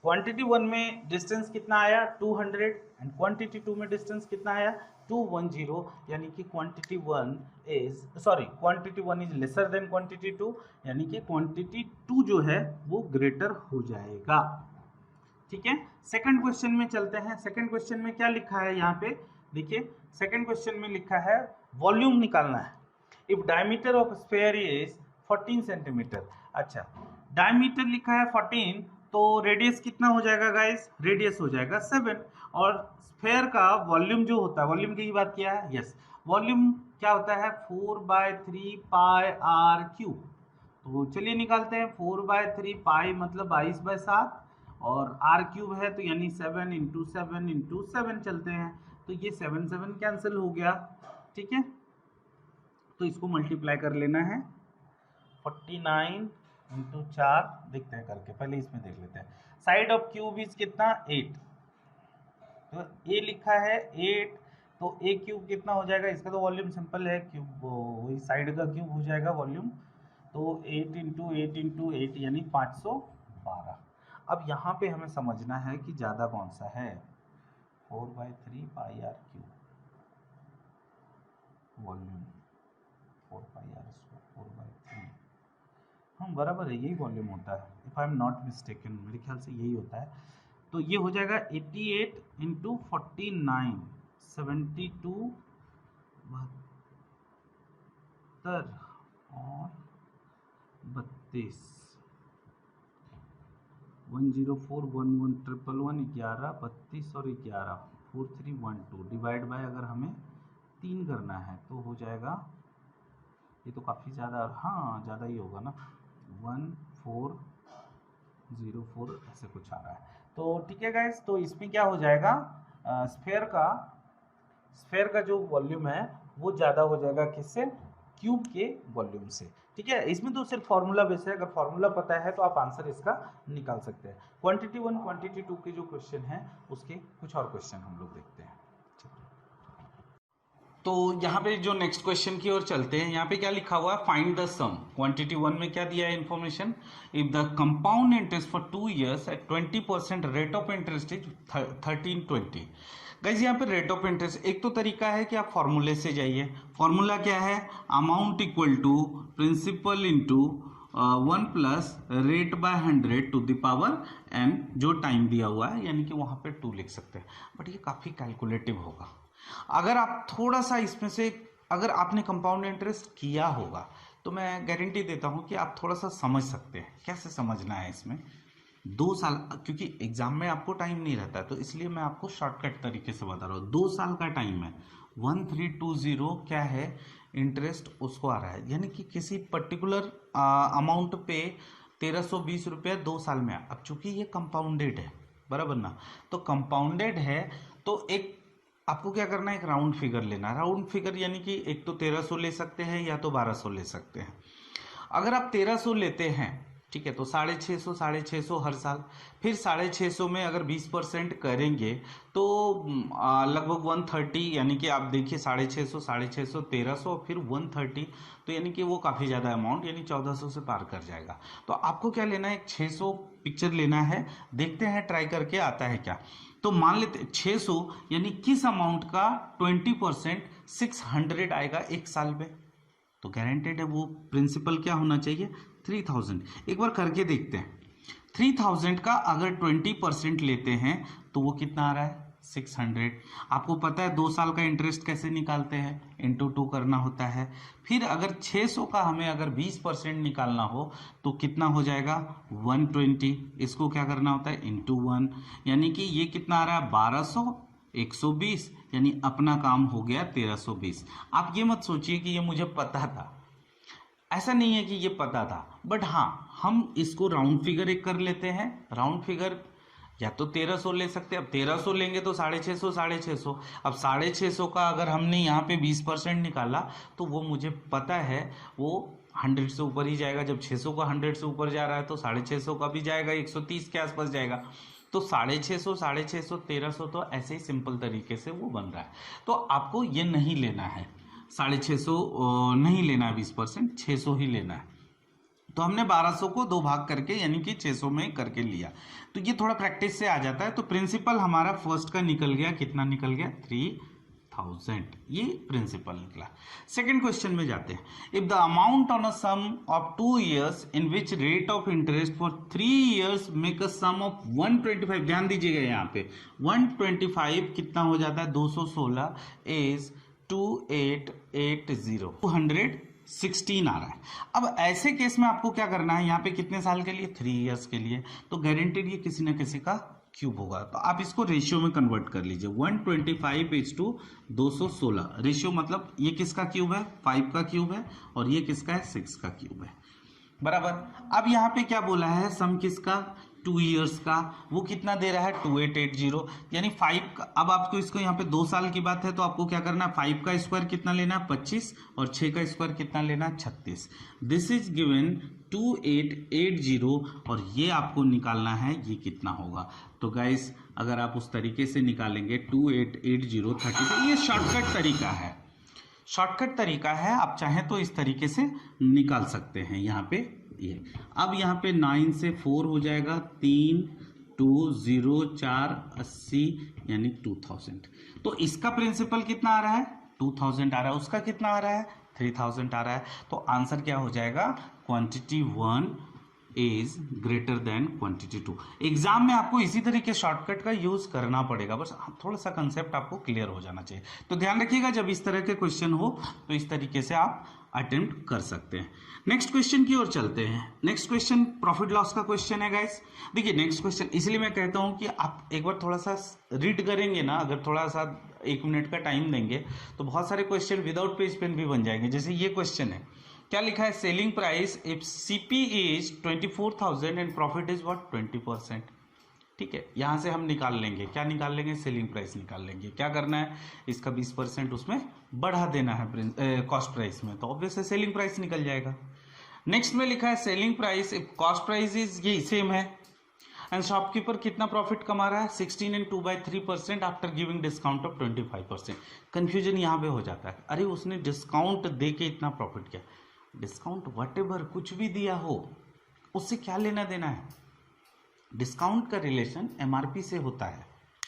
क्वांटिटी 1 में डिस्टेंस कितना आया, 200, एंड क्वांटिटी 2 में डिस्टेंस कितना आया, 210, यानी कि quantity 1 is lesser than quantity 2, यानी कि क्वांटिटी 2 जो है वो ग्रेटर हो जाएगा। ठीक है, सेकंड क्वेश्चन में चलते हैं। सेकंड क्वेश्चन में क्या लिखा है, यहाँ पे देखिए, सेकंड क्वेश्चन में लिखा है वॉल्यूम निकालना है। If diameter of sphere is 14 centimetre. अच्छा, डायमीटर लिखा है 14, तो रेडियस कितना हो जाएगा गाइस, रेडियस हो जाएगा 7, और स्फीयर का वॉल्यूम जो होता है, वॉल्यूम की बात किया है, यस, वॉल्यूम क्या होता है, 4/3 पाई आर क्यूब। तो चलिए निकालते हैं, 4/3 पाई मतलब 22/7, और आर क्यूब है तो यानी 7 × 7 × 7 चलते हैं, तो ये 7 कैंसिल हो गया। ठीक है, तो इसको मल्टीप्लाई कर लेना है, 49 × 4, देखते हैं करके, पहले इसमें देख लेते हैं। साइड ऑफ क्यूब इज कितना, 8, तो ए लिखा है 8, तो ए क्यूब कितना हो जाएगा, इसका तो वॉल्यूम सिंपल है, क्यूब वही साइड का क्यूब हो जाएगा वॉल्यूम, तो 8 × 8 × 8 यानी 512। अब यहाँ पे हमें समझना है कि ज़्यादा कौन सा है, 4/3 pi r cube volume, 4 pi r square 4/3, हाँ बराबर है, यही वॉल्यूम होता है, if I am not mistaken, मेरे ख्याल से यही होता है। तो ये हो जाएगा 88 × 49, 72, 72 और 32, 104 11 111 11 32 और 11 4312 डिवाइड बाय, अगर हमें 3 करना है तो हो जाएगा, ये तो काफ़ी ज़्यादा, हाँ ज़्यादा ही होगा ना, 1404 ऐसे कुछ आ रहा है। तो ठीक है गाइस, तो इसमें क्या हो जाएगा, स्फीयर का जो वॉल्यूम है वो ज़्यादा हो जाएगा, किससे, क्यूब के वॉल्यूम से। ठीक है, इसमें तो सिर्फ फार्मूला बेस है, अगर फार्मूला पता है तो आप आंसर इसका निकाल सकते हैं। क्वांटिटी 1 क्वांटिटी 2 के जो क्वेश्चन हैं उसके कुछ और क्वेश्चन हम लोग देखते हैं। तो यहाँ पे जो नेक्स्ट क्वेश्चन की ओर चलते हैं, यहाँ पे क्या लिखा हुआ है, फाइंड द सम। क्वांटिटी 1 में क्या दिया है information, if the compound interest for 2 years at 20% rate of interest is 1320। Guys, यहाँ पे रेट ऑफ इंटरेस्ट, एक तो तरीका है कि आप फॉर्मूले से जाइए। फॉर्मूला क्या है, amount equal to principal into 1 plus rate by 100 to the power n, जो टाइम दिया हुआ है, यानी कि वहाँ पे 2 लिख सकते हैं, बट ये काफ़ी कैलकुलेटिव होगा। अगर आप थोड़ा सा इसमें से, अगर आपने कंपाउंड इंटरेस्ट किया होगा तो मैं गारंटी देता हूँ कि आप थोड़ा सा समझ सकते हैं। कैसे समझना है इसमें, 2 साल, क्योंकि एग्जाम में आपको टाइम नहीं रहता है तो इसलिए मैं आपको शॉर्टकट तरीके से बता रहा हूँ। 2 साल का टाइम है, 1320 क्या है इंटरेस्ट, उसको आ रहा है, यानी कि किसी पर्टिकुलर अमाउंट पे 1320 रुपये 2 साल में। अब चूंकि ये कंपाउंडेड है, बराबर ना, तो कंपाउंडेड है तो एक आपको क्या करना है, एक राउंड फिगर लेना। राउंड फिगर यानी कि एक तो 1300 ले सकते हैं या तो 1200 ले सकते हैं। अगर आप 1300 लेते हैं, ठीक है, तो 650 हर साल, फिर 650 में अगर 20% करेंगे तो लगभग 130, यानी कि आप देखिए 650 1300 फिर 130, तो यानी कि वो काफ़ी ज़्यादा अमाउंट, यानी 1400 से पार कर जाएगा। तो आपको क्या लेना है, एक 600 पिक्चर लेना है, देखते हैं ट्राई करके आता है क्या। तो मान लेते 600 यानी किस अमाउंट का 20% 600 आएगा एक साल में, तो गारंटेड है वो प्रिंसिपल क्या होना चाहिए 3000। एक बार करके देखते हैं, 3000 का अगर 20% लेते हैं तो वो कितना आ रहा है 600। आपको पता है 2 साल का इंटरेस्ट कैसे निकालते हैं, इंटू 2 करना होता है। फिर अगर 600 का हमें अगर 20% निकालना हो तो कितना हो जाएगा 120, इसको क्या करना होता है इंटू 1, यानी कि ये कितना आ रहा है 1200 120, यानी अपना काम हो गया 1320। आप ये मत सोचिए कि ये मुझे पता था, ऐसा नहीं है कि ये पता था, बट हाँ हम इसको राउंड फिगर एक कर लेते हैं। राउंड फिगर या तो 1300 ले सकते हैं, अब 1300 लेंगे तो 650 अब 650 का अगर हमने यहाँ पे 20% निकाला तो वो मुझे पता है वो 100 से ऊपर ही जाएगा। जब 600 का 100 से ऊपर जा रहा है तो 650 का भी जाएगा, 130 के आसपास जाएगा। तो 650 1300 तो ऐसे ही सिंपल तरीके से वो बन रहा है। तो आपको ये नहीं लेना है 650 नहीं लेना है 20%, 600 ही लेना है। तो हमने 1200 को 2 भाग करके यानी कि 600 में करके लिया, तो ये थोड़ा प्रैक्टिस से आ जाता है। तो प्रिंसिपल हमारा फर्स्ट का निकल गया, कितना निकल गया 3000, ये प्रिंसिपल निकला। सेकंड क्वेश्चन में जाते हैं। If the amount on a sum of 2 years in which rate of interest for 3 years make a sum of 125, ध्यान दीजिएगा यहाँ पे 125 कितना हो जाता है 216 इज 2880, 216 आ रहा है। अब ऐसे केस में आपको क्या करना है, यहाँ पे कितने साल के लिए 3 years के लिए, तो गारंटेड ये किसी ना किसी का क्यूब होगा। तो आप इसको रेशियो में कन्वर्ट कर लीजिए, 125:216 रेशियो, मतलब ये किसका क्यूब है 5 का क्यूब है और ये किसका है 6 का क्यूब है, बराबर। अब यहाँ पे क्या बोला है सम किसका 2 years का, वो कितना दे रहा है 2880, यानी 5 का। अब आपको इसको यहाँ पे 2 साल की बात है तो आपको क्या करना है 5 का स्क्वायर कितना लेना है 25 और 6 का स्क्वायर कितना लेना है 36। दिस इज गिवन 2880 और ये आपको निकालना है ये कितना होगा। तो गाइस अगर आप उस तरीके से निकालेंगे 2880 32, ये शॉर्टकट तरीका है, शॉर्टकट तरीका है। आप चाहें तो इस तरीके से निकाल सकते हैं यहाँ पे ये। अब यहाँ पे 9 से 4 हो जाएगा 3 2 0 4 80 यानी 2000। तो इसका प्रिंसिपल कितना आ रहा है 2000 आ रहा है, उसका कितना आ रहा है 3000 आ रहा है। तो आंसर क्या हो जाएगा quantity 1 is greater than quantity 2। Exam में आपको इसी तरीके शॉर्टकट का यूज करना पड़ेगा, बस थोड़ा सा कंसेप्ट आपको क्लियर हो जाना चाहिए। तो ध्यान रखिएगा जब इस तरह के क्वेश्चन हो तो इस तरीके से आप अटेम्प्ट कर सकते हैं। नेक्स्ट क्वेश्चन की ओर चलते हैं। नेक्स्ट क्वेश्चन प्रॉफिट लॉस का क्वेश्चन है गाइस। देखिए नेक्स्ट क्वेश्चन इसलिए मैं कहता हूं कि आप एक बार थोड़ा सा रीड करेंगे ना, अगर थोड़ा सा 1 मिनट का टाइम देंगे तो बहुत सारे क्वेश्चन विदाउट पेज पेन भी बन जाएंगे। जैसे ये क्वेश्चन है, क्या लिखा है selling price if CP is 24,000 and profit is what 20%। ठीक है, यहां से हम निकाल लेंगे, क्या निकाल लेंगे सेलिंग प्राइस निकाल लेंगे। क्या करना है इसका 20% उसमें बढ़ा देना है कॉस्ट प्राइस में, तो ऑब्वियसली सेलिंग प्राइस निकल जाएगा। नेक्स्ट में लिखा है selling price if cost price is ये सेम है एंड शॉपकीपर कितना प्रॉफिट कमा रहा है 16 and 2/3% after giving discount of 25%। Confusion यहाँ पे हो जाता है, अरे उसने डिस्काउंट दे के इतना प्रॉफिट किया, डिस्काउंट व्हाटएवर कुछ भी दिया हो उससे क्या लेना देना है, डिस्काउंट का रिलेशन एमआरपी से होता है।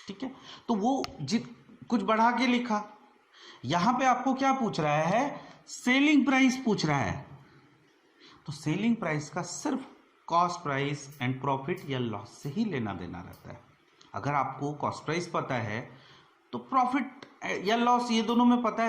ठीक है, तो वो कुछ बढ़ा के लिखा, यहां पे आपको क्या पूछ रहा है सेलिंग प्राइस पूछ रहा है, तो सेलिंग प्राइस का सिर्फ कॉस्ट प्राइस एंड प्रॉफिट या लॉस से ही लेना देना रहता है। अगर आपको कॉस्ट प्राइस पता है तो प्रॉफिट या लॉस ये दोनों में पता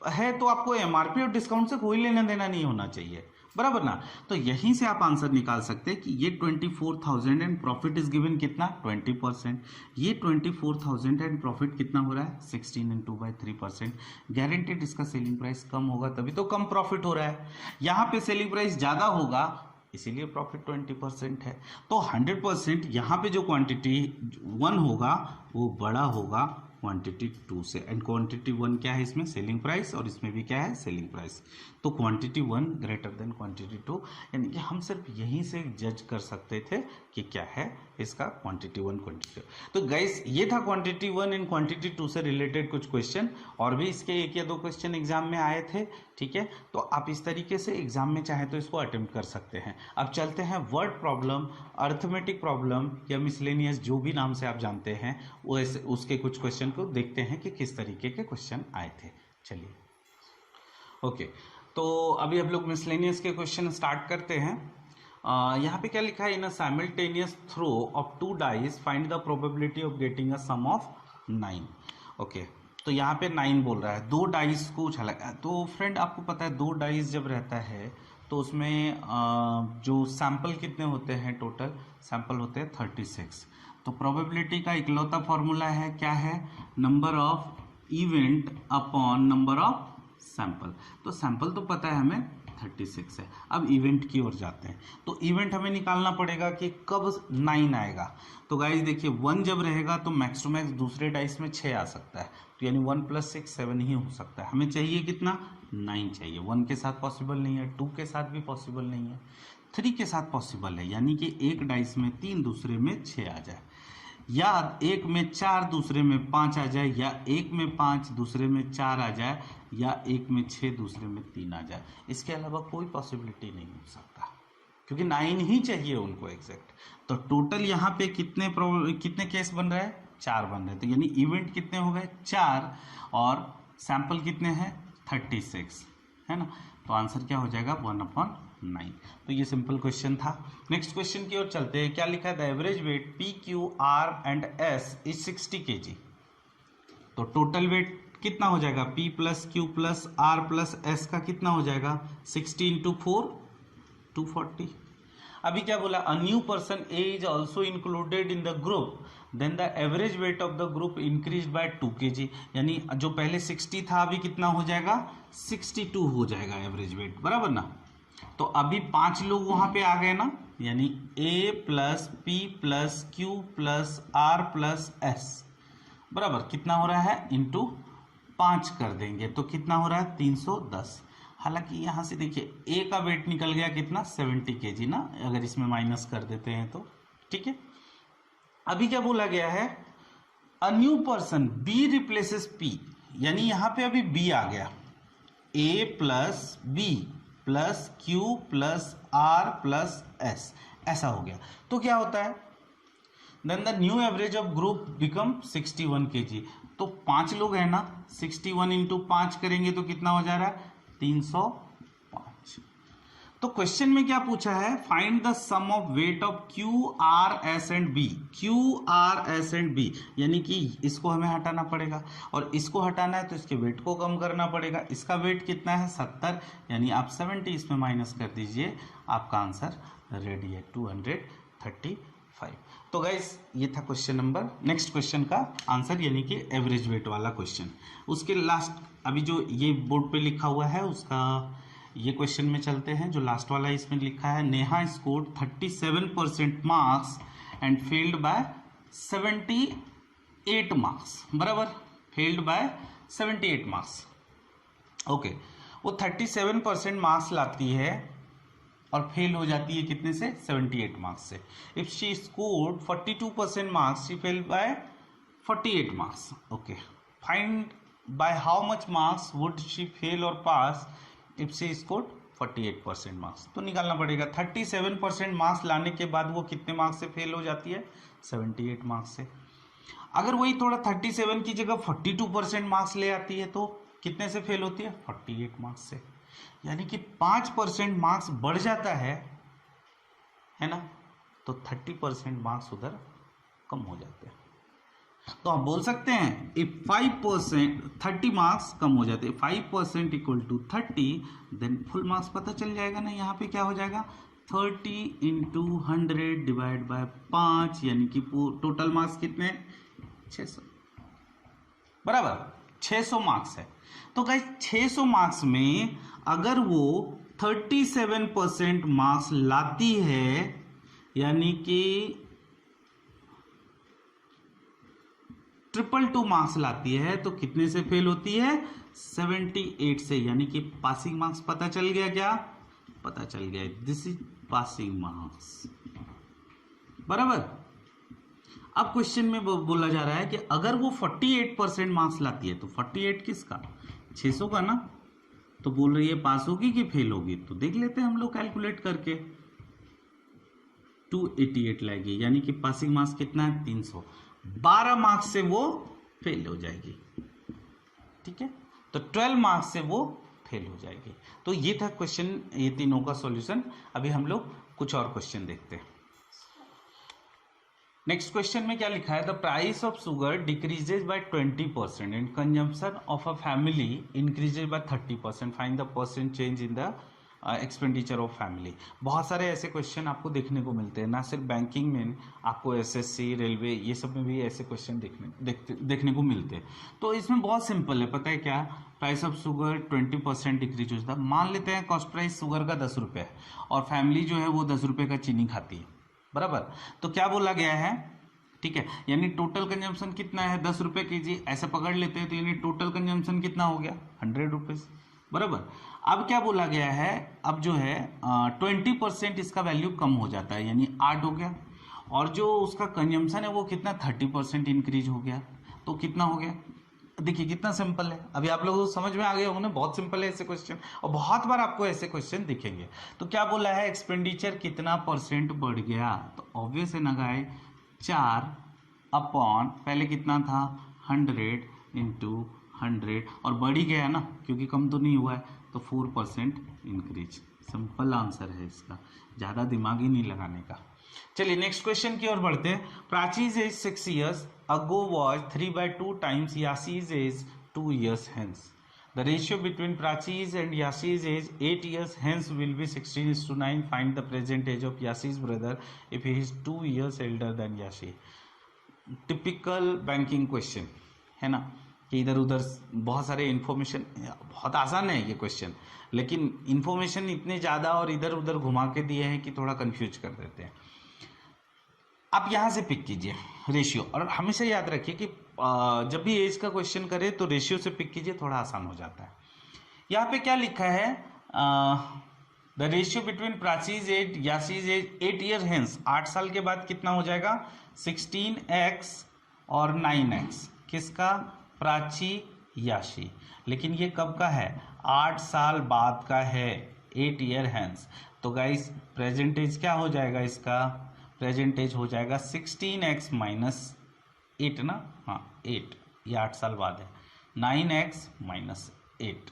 है तो आपको एमआरपी और डिस्काउंट से कोई लेना देना नहीं होना चाहिए, बराबर ना। तो यहीं से आप आंसर निकाल सकते हैं कि ये 24,000 एंड प्रॉफिट इज गिवन कितना 20%, ये 24,000 एंड प्रॉफिट कितना हो रहा है 16 and 2/3%। गारंटेड इसका सेलिंग प्राइस कम होगा तभी तो कम प्रॉफिट हो रहा है, यहाँ पे सेलिंग प्राइस ज़्यादा होगा इसीलिए प्रॉफिट 20% है। तो 100% यहाँ पे जो क्वांटिटी 1 होगा वो बड़ा होगा क्वांटिटी 2 से, एंड क्वांटिटी 1 क्या है इसमें, सेलिंग प्राइस, और इसमें भी क्या है, सेलिंग प्राइस। तो क्वांटिटी 1 ग्रेटर देन क्वांटिटी 2, यानी कि हम सिर्फ यहीं से जज कर सकते थे कि क्या है इसका क्वांटिटी 1 क्वांटिटी 2। तो गाइस ये था क्वांटिटी 1 एंड क्वांटिटी 2 से रिलेटेड कुछ क्वेश्चन, और भी इसके 1 या 2 क्वेश्चन एग्जाम में आए थे, ठीक है। तो आप इस तरीके से एग्जाम में चाहे तो इसको अटेम्प्ट कर सकते हैं। अब चलते हैं वर्ड प्रॉब्लम, अर्थमेटिक प्रॉब्लम या मिसलेनियस, जो भी नाम से आप जानते हैं, वो उसके कुछ क्वेश्चन को देखते हैं कि किस तरीके के क्वेश्चन आए थे। चलिए ओके, तो अभी हम लोग मिसलेनियस के क्वेश्चन स्टार्ट करते हैं। यहाँ पे क्या लिखा है, in a simultaneous throw of 2 dice find the probability of getting a sum of 9। Okay, तो यहाँ पे 9 बोल रहा है, 2 डाइस को उछाला। तो फ्रेंड आपको पता है 2 डाइस जब रहता है तो उसमें जो सैंपल कितने होते हैं, टोटल सैंपल होते हैं 36। तो प्रोबेबिलिटी का इकलौता फॉर्मूला है, क्या है, number of event upon number of sample. तो सैंपल तो पता है हमें 36 है। अब इवेंट की ओर जाते हैं, तो इवेंट हमें निकालना पड़ेगा कि कब 9 आएगा। तो गाइस देखिए 1 जब रहेगा तो मैक्स टू मैक्स दूसरे डाइस में 6 आ सकता है, तो यानी 1 + 6 7 ही हो सकता है। हमें चाहिए कितना, 9 चाहिए। 1 के साथ पॉसिबल नहीं है, 2 के साथ भी पॉसिबल नहीं है, 3 के साथ पॉसिबल है, यानी कि एक डाइस में 3 दूसरे में 6 आ जाए, या एक में 4 दूसरे में 5 आ जाए, या एक में 5 दूसरे में 4 आ जाए, या एक में 6 दूसरे में 3 आ जाए। इसके अलावा कोई पॉसिबिलिटी नहीं हो सकता, क्योंकि 9 ही चाहिए उनको एग्जैक्ट। तो टोटल यहाँ पे कितने केस बन रहे हैं, 4 बन रहे हैं। तो यानी इवेंट कितने हो गए, 4, और सैंपल कितने हैं, 36, है ना। तो आंसर क्या हो जाएगा, 1/9। तो ये सिंपल क्वेश्चन था। नेक्स्ट क्वेश्चन की ओर चलते हैं। क्या लिखा है, the average wait P, Q, R and S is 60 kg। तो टोटल वेट कितना हो जाएगा, P + Q + R + S का कितना हो जाएगा, 60 × 4 240। अभी क्या बोला, a new person A is also included in the group, then the average weight of the group increase by 2 kg। यानी जो पहले 60 था अभी कितना हो जाएगा, 62 हो जाएगा एवरेज वेट, बराबर ना। तो अभी 5 लोग वहां पे आ गए ना, यानी A + P + Q + R + S बराबर कितना हो रहा है, इंटू 5 कर देंगे तो कितना हो रहा है, 310। हालांकि यहां से देखिए A का वेट निकल गया कितना, 70 kg ना, अगर इसमें माइनस कर देते हैं तो, ठीक है। अभी क्या बोला गया है, अ new person B replaces P, यानी यहां पे अभी B आ गया, A + B + Q + R + S ऐसा हो गया। तो क्या होता है, then the new average of group become 61 kg। तो 5 लोग हैं ना, 61 × 5 करेंगे तो कितना हो जा रहा है, 305। तो क्वेश्चन में क्या पूछा है, find the sum of weight of Q, R, S and B। Q, R, S and B, यानी कि इसको हमें हटाना पड़ेगा, और इसको हटाना है तो इसके वेट को कम करना पड़ेगा। इसका वेट कितना है, 70, यानी आप 70 इसमें माइनस कर दीजिए, आपका आंसर रेडी है, 235। तो गाइस ये था क्वेश्चन नंबर, नेक्स्ट क्वेश्चन का आंसर, यानी कि एवरेज वेट वाला क्वेश्चन। उसके लास्ट अभी जो ये बोर्ड पे लिखा हुआ है उसका ये क्वेश्चन में चलते हैं। जो लास्ट वाला इसमें लिखा है, Neha scored 37% marks and failed by 78 marks, बराबर, फेल्ड बाय 78 मार्क्स। ओके, वो 37% मार्क्स लाती है और फेल हो जाती है कितने से, 78 मार्क्स से। If she scored 42% marks, she fail by 48 marks. Okay, find by how much marks would she fail और pass if she scored 48% marks. तो निकालना पड़ेगा, 37% मार्क्स लाने के बाद वो कितने मार्क्स से फेल हो जाती है, 78 मार्क्स से। अगर वही थोड़ा 37 की जगह 42% मार्क्स ले आती है तो कितने से फेल होती है, 48 मार्क्स से। यानी कि 5% मार्क्स बढ़ जाता है ना, तो 30% मार्क्स उधर कम हो जाते हैं। तो आप बोल सकते हैं इफ 5% 30 मार्क्स कम हो जाते हैं, 5% = 30, देन फुल मार्क्स पता चल जाएगा ना। यहाँ पे क्या हो जाएगा, 30 × 100 डिवाइड बाय 5, यानी कि टोटल मार्क्स कितने, 600, बराबर 600 मार्क्स है। तो गाइस 600 मार्क्स में अगर वो 37% मार्क्स लाती है, यानी कि 222 मार्क्स लाती है तो कितने से फेल होती है? 78 से, यानी कि पासिंग मार्क्स पता चल गया क्या? पता चल गया, दिस इज पासिंग मार्क्स, बराबर। अब क्वेश्चन में बोला जा रहा है कि अगर वो 48% मार्क्स लाती है तो 48 किसका? 600 का ना। तो बोल रही है पास होगी कि फेल होगी, तो देख लेते हैं हम लोग कैलकुलेट करके। 288 लाएगी, यानी कि पासिंग मार्क्स कितना है? 300। 12 मार्क्स से वो फेल हो जाएगी, ठीक है। तो 12 मार्क्स से वो फेल हो जाएगी। तो ये था क्वेश्चन, ये तीनों का सॉल्यूशन। अभी हम लोग कुछ और क्वेश्चन देखते हैं। नेक्स्ट क्वेश्चन में क्या लिखा है? The price of sugar decreases bye 20% and consumption of a family increases by 30%, find the percent change in the expenditure of family. बहुत सारे ऐसे क्वेश्चन आपको देखने को मिलते हैं, ना सिर्फ बैंकिंग में, आपको एसएससी, रेलवे, ये सब में भी ऐसे क्वेश्चन देखने को मिलते हैं। तो इसमें बहुत सिंपल है, पता है क्या? प्राइस ऑफ शुगर 20% डिक्रीज होता है। मान लेते हैं कॉस्ट प्राइस शुगर का 10 रुपये है और फैमिली जो है वो 10 रुपये का चीनी खाती है, बराबर। तो क्या बोला गया है, ठीक है, यानी टोटल कंजम्पशन कितना है? 10 रुपये के जी, ऐसे पकड़ लेते हैं। तो यानी टोटल कंजम्पशन कितना हो गया? 100 रुपीज़, बराबर। अब क्या बोला गया है? अब जो है 20% इसका वैल्यू कम हो जाता है, यानी 8 हो गया। और जो उसका कंजम्पशन है वो कितना? 30% इंक्रीज हो गया। तो कितना हो गया? देखिए कितना सिंपल है। अभी आप लोगों को समझ में आ गया होगा ना, बहुत सिंपल है ऐसे क्वेश्चन, और बहुत बार आपको ऐसे क्वेश्चन दिखेंगे। तो क्या बोला है? एक्सपेंडिचर कितना परसेंट बढ़ गया? तो ऑब्वियस है ना गाइस, 4 अपॉन पहले कितना था? 100 इंटू 100, और बढ़ ही गया ना, क्योंकि कम तो नहीं हुआ है, तो 4% इंक्रीज। सिंपल आंसर है इसका, ज़्यादा दिमाग ही नहीं लगाने का। चलिए नेक्स्ट क्वेश्चन की ओर बढ़ते हैं। प्राचीज as 6 years ago was 3/2 times Yashi's age 2 years hence. The ratio between Prachi's and Yashi's age 8 years hence will be 16:9. Find the present age of Yashi's brother if he is 2 years elder than Yashi. Typical banking question है ना, कि इधर उधर बहुत सारे information, बहुत आसान है ये क्वेश्चन, लेकिन इन्फॉर्मेशन इतने ज़्यादा और इधर उधर घुमा के दिए हैं कि थोड़ा कंफ्यूज कर देते हैं। आप यहाँ से पिक कीजिए रेशियो, और हमेशा याद रखिए कि जब भी एज का क्वेश्चन करें तो रेशियो से पिक कीजिए, थोड़ा आसान हो जाता है। यहाँ पे क्या लिखा है? The ratio between Prachi's age Yashi's age 8 year hence, 8 साल के बाद कितना हो जाएगा? 16x और 9x। किसका? प्राची याशी। लेकिन ये कब का है? 8 साल बाद का है, 8 ईयर हेंस। तो गाइस प्रेजेंटेज क्या हो जाएगा इसका? प्रेजेंटेज हो जाएगा 16x माइनस 8 ना, हाँ 8, ये 8 साल बाद है। 9x माइनस 8,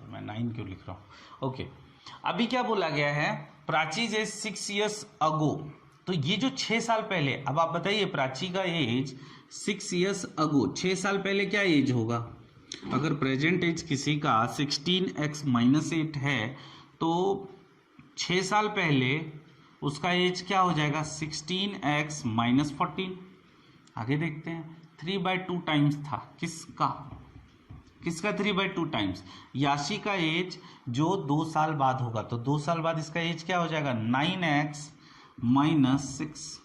मैं 9 क्यों लिख रहा हूँ? ओके, अभी क्या बोला गया है? प्राचीज एज 6 years अगो, तो ये जो 6 साल पहले, अब आप बताइए प्राची का एज 6 years अगो, 6 साल पहले क्या एज होगा? अगर प्रेजेंट एज किसी का 16x माइनस 8 है तो 6 साल पहले उसका एज क्या हो जाएगा? 16x minus 14। आगे देखते हैं, 3/2 टाइम्स था किसका? 3/2 टाइम्स याशी का एज जो 2 साल बाद होगा, तो 2 साल बाद इसका एज क्या हो जाएगा? 9x माइनस 6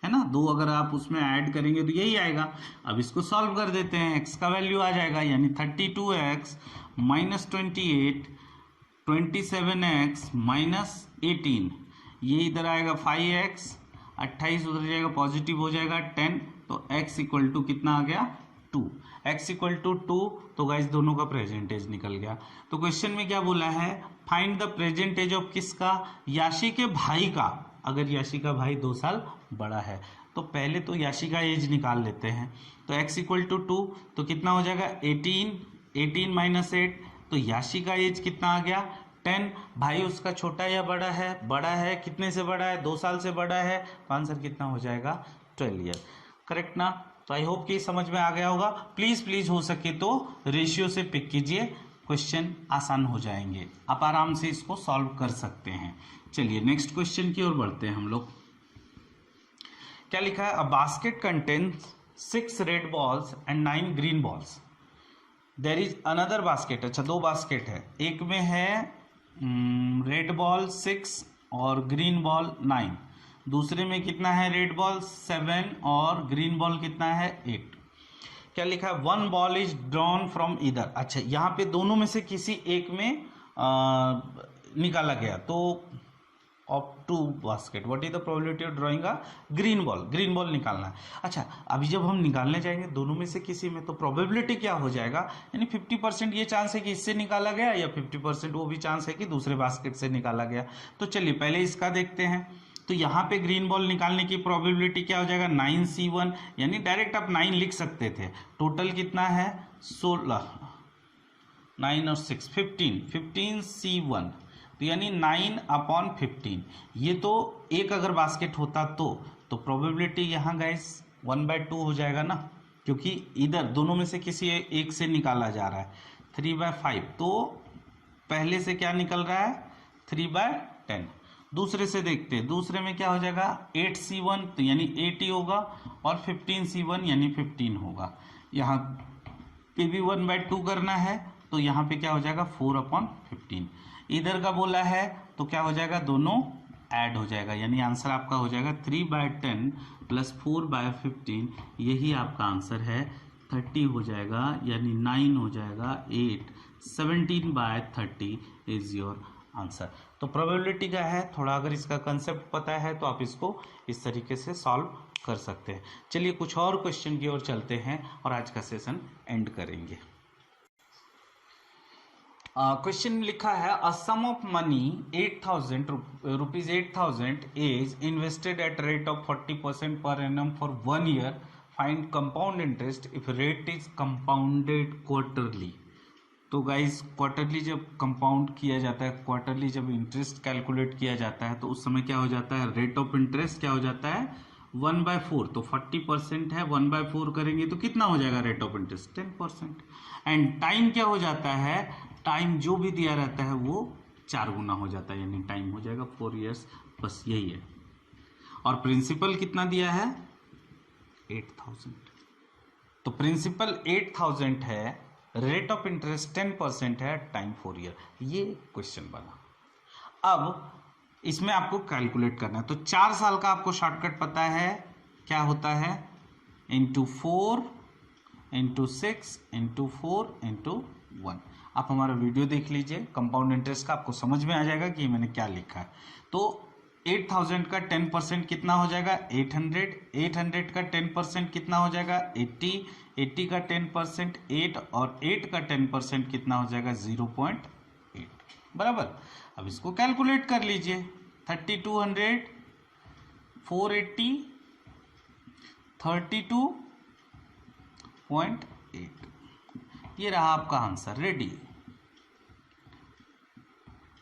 है ना। 2 अगर आप उसमें ऐड करेंगे तो यही आएगा। अब इसको सॉल्व कर देते हैं, x का वैल्यू आ जाएगा, यानी 32x माइनस 28, 27x माइनस 18, ये इधर आएगा 5x, 28 उधर जाएगा, पॉजिटिव हो जाएगा 10, तो x इक्वल टू कितना आ गया? 2। x इक्वल टू 2, तो गाइस दोनों का प्रेजेंटेज निकल गया। तो क्वेश्चन में क्या बोला है? फाइंड द प्रेजेंटेज ऑफ किसका? याशी के भाई का। अगर याशी का भाई 2 साल बड़ा है तो पहले तो याशी का एज निकाल लेते हैं। तो x इक्वल टू 2, तो कितना हो जाएगा? 18 माइनस 8, तो याशी का एज कितना आ गया? 10। भाई उसका छोटा या बड़ा है? बड़ा है। कितने से बड़ा है? 2 साल से बड़ा है। तो आंसर कितना हो जाएगा? 12 ईयर। करेक्ट ना? तो आई होप कि समझ में आ गया होगा। प्लीज हो सके तो रेशियो से पिक कीजिए, क्वेश्चन आसान हो जाएंगे, आप आराम से इसको सॉल्व कर सकते हैं। चलिए नेक्स्ट क्वेश्चन की ओर बढ़ते हैं हम लोग। क्या लिखा है? A basket contains 6 red balls and 9 green balls. There is another basket. अच्छा, 2 बास्केट है, एक में है रेड बॉल 6 और ग्रीन बॉल 9, दूसरे में कितना है? रेड बॉल 7 और ग्रीन बॉल कितना है? 8। क्या लिखा है, one ball is drawn from इधर। अच्छा, यहाँ पे दोनों में से किसी एक में निकाला गया, तो of two basket what is the probability of drawing a green ball, green ball निकालना है। अच्छा, अभी जब हम निकालने जाएंगे दोनों में से किसी में, तो प्रोबेबिलिटी क्या हो जाएगा, यानी 50% ये चांस है कि इससे निकाला गया, या 50% वो भी चांस है कि दूसरे बास्केट से निकाला गया। तो चलिए पहले इसका देखते हैं। तो यहाँ पे ग्रीन बॉल निकालने की प्रोबेबिलिटी क्या हो जाएगा, 9C1, यानी डायरेक्ट आप 9 लिख सकते थे। टोटल कितना है 16, 9 और 6 15C1, तो यानी 9/15। ये तो एक अगर बास्केट होता तो प्रोबेबिलिटी यहाँ गाइस 1/2 हो जाएगा ना, क्योंकि इधर दोनों में से किसी एक से निकाला जा रहा है। 3/5, तो पहले से क्या निकल रहा है 3/10। दूसरे से देखते हैं, दूसरे में क्या हो जाएगा 8C1, तो यानी 8 ही होगा, और 15C1 यानी 15 होगा। यहाँ पे भी 1/2 करना है, तो यहाँ पे क्या हो जाएगा 4/15। इधर का बोला है तो क्या हो जाएगा, दोनों ऐड हो जाएगा, यानी आंसर आपका हो जाएगा 3/10 प्लस 4/15, यही आपका आंसर है 30 हो जाएगा, यानी 9 हो जाएगा 8, 17/30 इज योर आंसर। तो प्रोबेबिलिटी का है, थोड़ा अगर इसका कंसेप्ट पता है तो आप इसको इस तरीके से सॉल्व कर सकते हैं। चलिए कुछ और क्वेश्चन की ओर चलते हैं और आज का सेशन एंड करेंगे। क्वेश्चन लिखा है, a sum of money 8,000 rupees 8,000 is invested at rate of 40% per annum for 1 year, find compound interest if rate is compounded quarterly. तो गाइस क्वार्टरली जब कंपाउंड किया जाता है, क्वार्टरली जब इंटरेस्ट कैलकुलेट किया जाता है, तो उस समय क्या हो जाता है, रेट ऑफ इंटरेस्ट क्या हो जाता है 1/4। तो 40% है, 1/4 करेंगे तो कितना हो जाएगा rate of interest 10%। And time क्या हो जाता है, टाइम जो भी दिया रहता है वो 4 गुना हो जाता है, यानी टाइम हो जाएगा 4 इयर्स, बस यही है। और प्रिंसिपल कितना दिया है 8,000, तो प्रिंसिपल 8,000 है, रेट ऑफ इंटरेस्ट 10% है, टाइम 4 ईयर, ये क्वेश्चन बना। अब इसमें आपको कैलकुलेट करना है, तो 4 साल का आपको शॉर्टकट पता है, क्या होता है इंटू 4 इंटू 6 इंटू 4 इंटू 1। आप हमारा वीडियो देख लीजिए कंपाउंड इंटरेस्ट का, आपको समझ में आ जाएगा कि मैंने क्या लिखा है। तो 8,000 का 10% कितना हो जाएगा 800, 800 का 10% कितना हो जाएगा 80, 80 का 10% 8, और 8 का 10% कितना हो जाएगा 0.8, बराबर। अब इसको कैलकुलेट कर लीजिए, 3200, 480, 32.8, ये रहा आपका आंसर रेडी,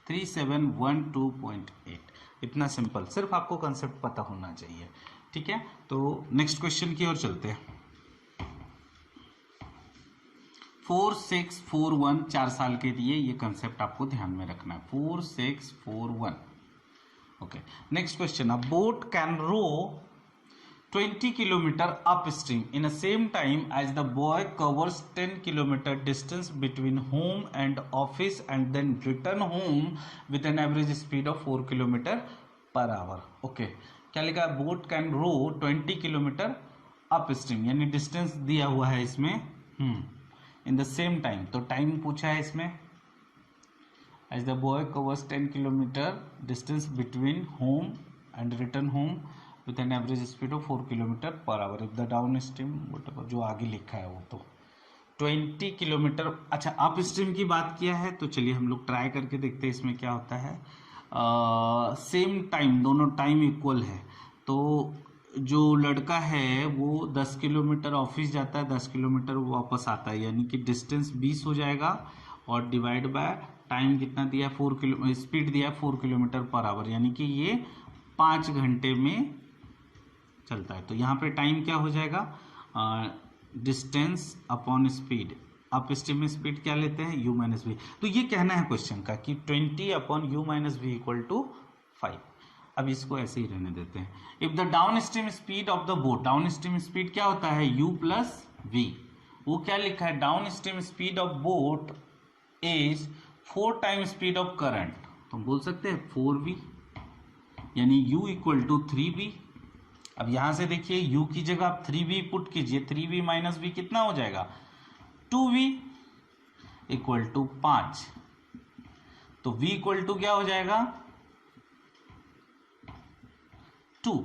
3712.8। इतना सिंपल, सिर्फ आपको कंसेप्ट पता होना चाहिए, ठीक है। तो नेक्स्ट क्वेश्चन की ओर चलते हैं। 4641 4 साल के लिए, ये कंसेप्ट आपको ध्यान में रखना है, 4641। Okay, next question, a boat can row 20 kilometer upstream in the same time as the boy covers 10 kilometer distance between home and office and then return home with an average speed of 4 kilometer per hour. Okay, क्या लिखा है, boat can row 20 kilometre upstream, यानी distance दिया हुआ है इसमें in the same time, तो time पूछा है इसमें, as the boy covers 10 kilometre distance between home and return home with an average speed of 4 kilometre per hour, if the downstream whatever जो आगे लिखा है वो, तो 20 किलोमीटर। अच्छा, अप स्ट्रीम की बात किया है, तो चलिए हम लोग ट्राई करके देखते हैं इसमें क्या होता है। सेम टाइम, दोनों टाइम इक्वल है, तो जो लड़का है वो 10 किलोमीटर ऑफिस जाता है, 10 किलोमीटर वापस आता है, यानी कि डिस्टेंस 20 हो जाएगा, और डिवाइड बाय टाइम कितना दिया है 4 किलो, स्पीड दिया है 4 किलोमीटर पर आवर, यानी कि ये 5 घंटे में चलता है। तो यहाँ पे टाइम क्या हो जाएगा, distance upon speed, up stream में स्पीड क्या लेते हैं u माइनस वी, तो ये कहना है क्वेश्चन का कि 20 upon u minus v equal to 5। अब इसको ऐसे ही रहने देते हैं। If the downstream speed of the boat, downstream speed क्या होता है u प्लस वी, वो क्या लिखा है, down stream speed of boat is 4 time speed of current, तो हम बोल सकते हैं 4v, यानी u इक्वल टू 3v अब यहां से देखिए u की जगह आप 3v पुट कीजिए, 3v माइनस v कितना हो जाएगा 2v इक्वल टू 5। तो v इक्वल टू क्या हो जाएगा 2।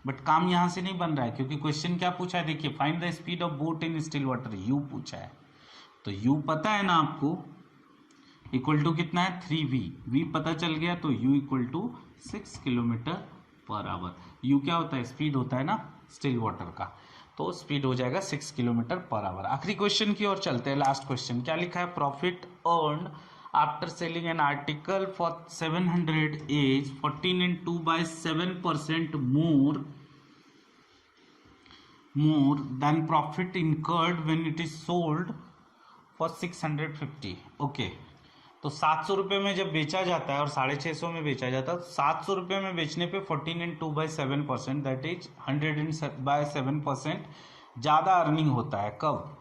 बट काम यहां से नहीं बन रहा है क्योंकि क्वेश्चन क्या पूछा है, देखिए find the speed of boat in still water, u पूछा है। तो u पता है ना आपको, इक्वल टू कितना है 3v, v पता चल गया तो u equal to 6 kilometre per hour. u क्या होता है स्पीड होता है ना स्टिल वाटर का, तो स्पीड हो जाएगा 6 किलोमीटर पर आवर। आखिरी क्वेश्चन की ओर चलते हैं, लास्ट क्वेश्चन क्या लिखा है, profit earn after selling an article for 700 is 14 into 7% more than profit incurred when it is sold for 650। Okay, तो 700 रुपये में जब बेचा जाता है और 650 में बेचा जाता है, 700 रुपये में बेचने पे 14 into 7%, दैट इज 100/7% ज़्यादा अर्निंग होता है। कब,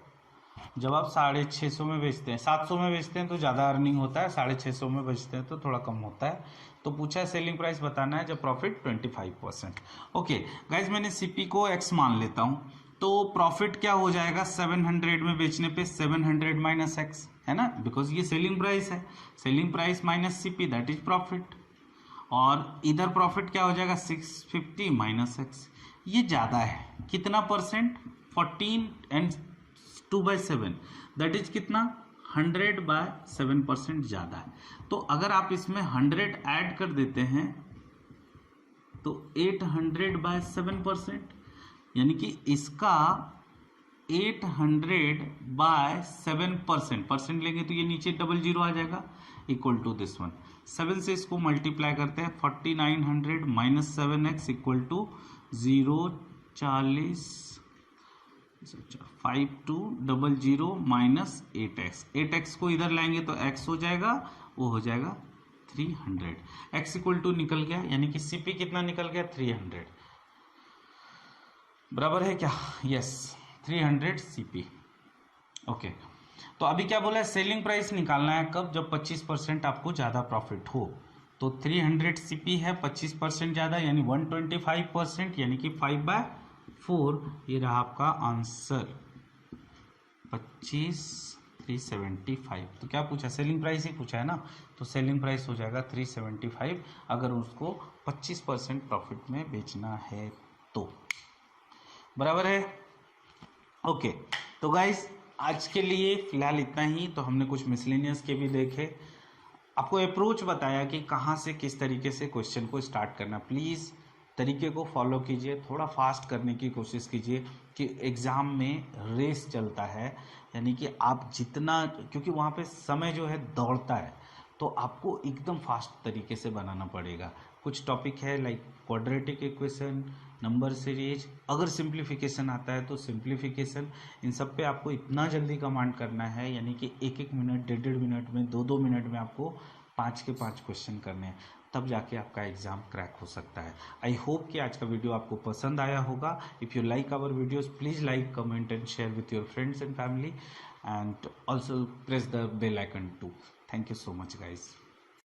जब आप 650 में बेचते हैं, 700 में बेचते हैं तो ज़्यादा अर्निंग होता है, 650 में बेचते हैं तो थोड़ा कम होता है। तो पूछा है सेलिंग प्राइस बताना है जब प्रॉफिट 25%। ओके गाइज, मैंने सीपी को एक्स मान लेता हूँ, तो प्रॉफिट क्या हो जाएगा 700 में बेचने पे 700 माइनस एक्स है ना, बिकॉज ये सेलिंग प्राइस है, selling price minus CP that is profit. और इधर प्रॉफिट क्या हो जाएगा 650 माइनस एक्स, ये ज़्यादा है कितना परसेंट 14 and 2/7 दैट इज कितना 100/7% ज़्यादा है। तो अगर आप इसमें 100 ऐड कर देते हैं तो 800/7%, यानी कि इसका 800/7%, परसेंट लेंगे तो ये नीचे डबल जीरो आ जाएगा, इक्वल टू दिस वन। 7 से इसको मल्टीप्लाई करते हैं 4900 minus 7x equal to 040 5200 minus 8x। 8x को इधर लाएंगे तो x हो जाएगा, वो हो जाएगा 300। x इक्वल टू निकल गया, यानी कि सीपी कितना निकल गया 300, बराबर है क्या, यस 300 सीपी। ओके, तो अभी क्या बोला है सेलिंग प्राइस निकालना है कब, जब 25% आपको ज़्यादा प्रॉफिट हो। तो 300 सीपी है 25% ज़्यादा यानी 125%, यानी कि 5/4, ये रहा आपका आंसर 25,375। तो क्या पूछा सेलिंग प्राइस ही पूछा है ना, तो सेलिंग प्राइस हो जाएगा 375 अगर उसको 25% प्रॉफिट में बेचना है तो, बराबर है। ओके, तो गाइस आज के लिए फिलहाल इतना ही। तो हमने कुछ मिसलेनियस के भी देखे, आपको अप्रोच बताया कि कहाँ से किस तरीके से क्वेश्चन को स्टार्ट करना। प्लीज़ तरीके को फॉलो कीजिए, थोड़ा फास्ट करने की कोशिश कीजिए कि एग्ज़ाम में रेस चलता है, यानी कि आप जितना, क्योंकि वहाँ पे समय जो है दौड़ता है, तो आपको एकदम फास्ट तरीके से बनाना पड़ेगा। कुछ टॉपिक है like quadratic equation, number series, अगर सिंप्लीफिकेशन आता है तो सिंप्लीफिकेशन, इन सब पे आपको इतना जल्दी कमांड करना है, यानी कि 1-1 मिनट 1.5 मिनट में 2-2 मिनट में आपको 5 के 5 क्वेश्चन करने हैं, तब जाके आपका एग्ज़ाम क्रैक हो सकता है। आई होप कि आज का वीडियो आपको पसंद आया होगा। If you like our videos please like, comment and share with your friends and family, and also press the bell icon too. Thank you so much guys.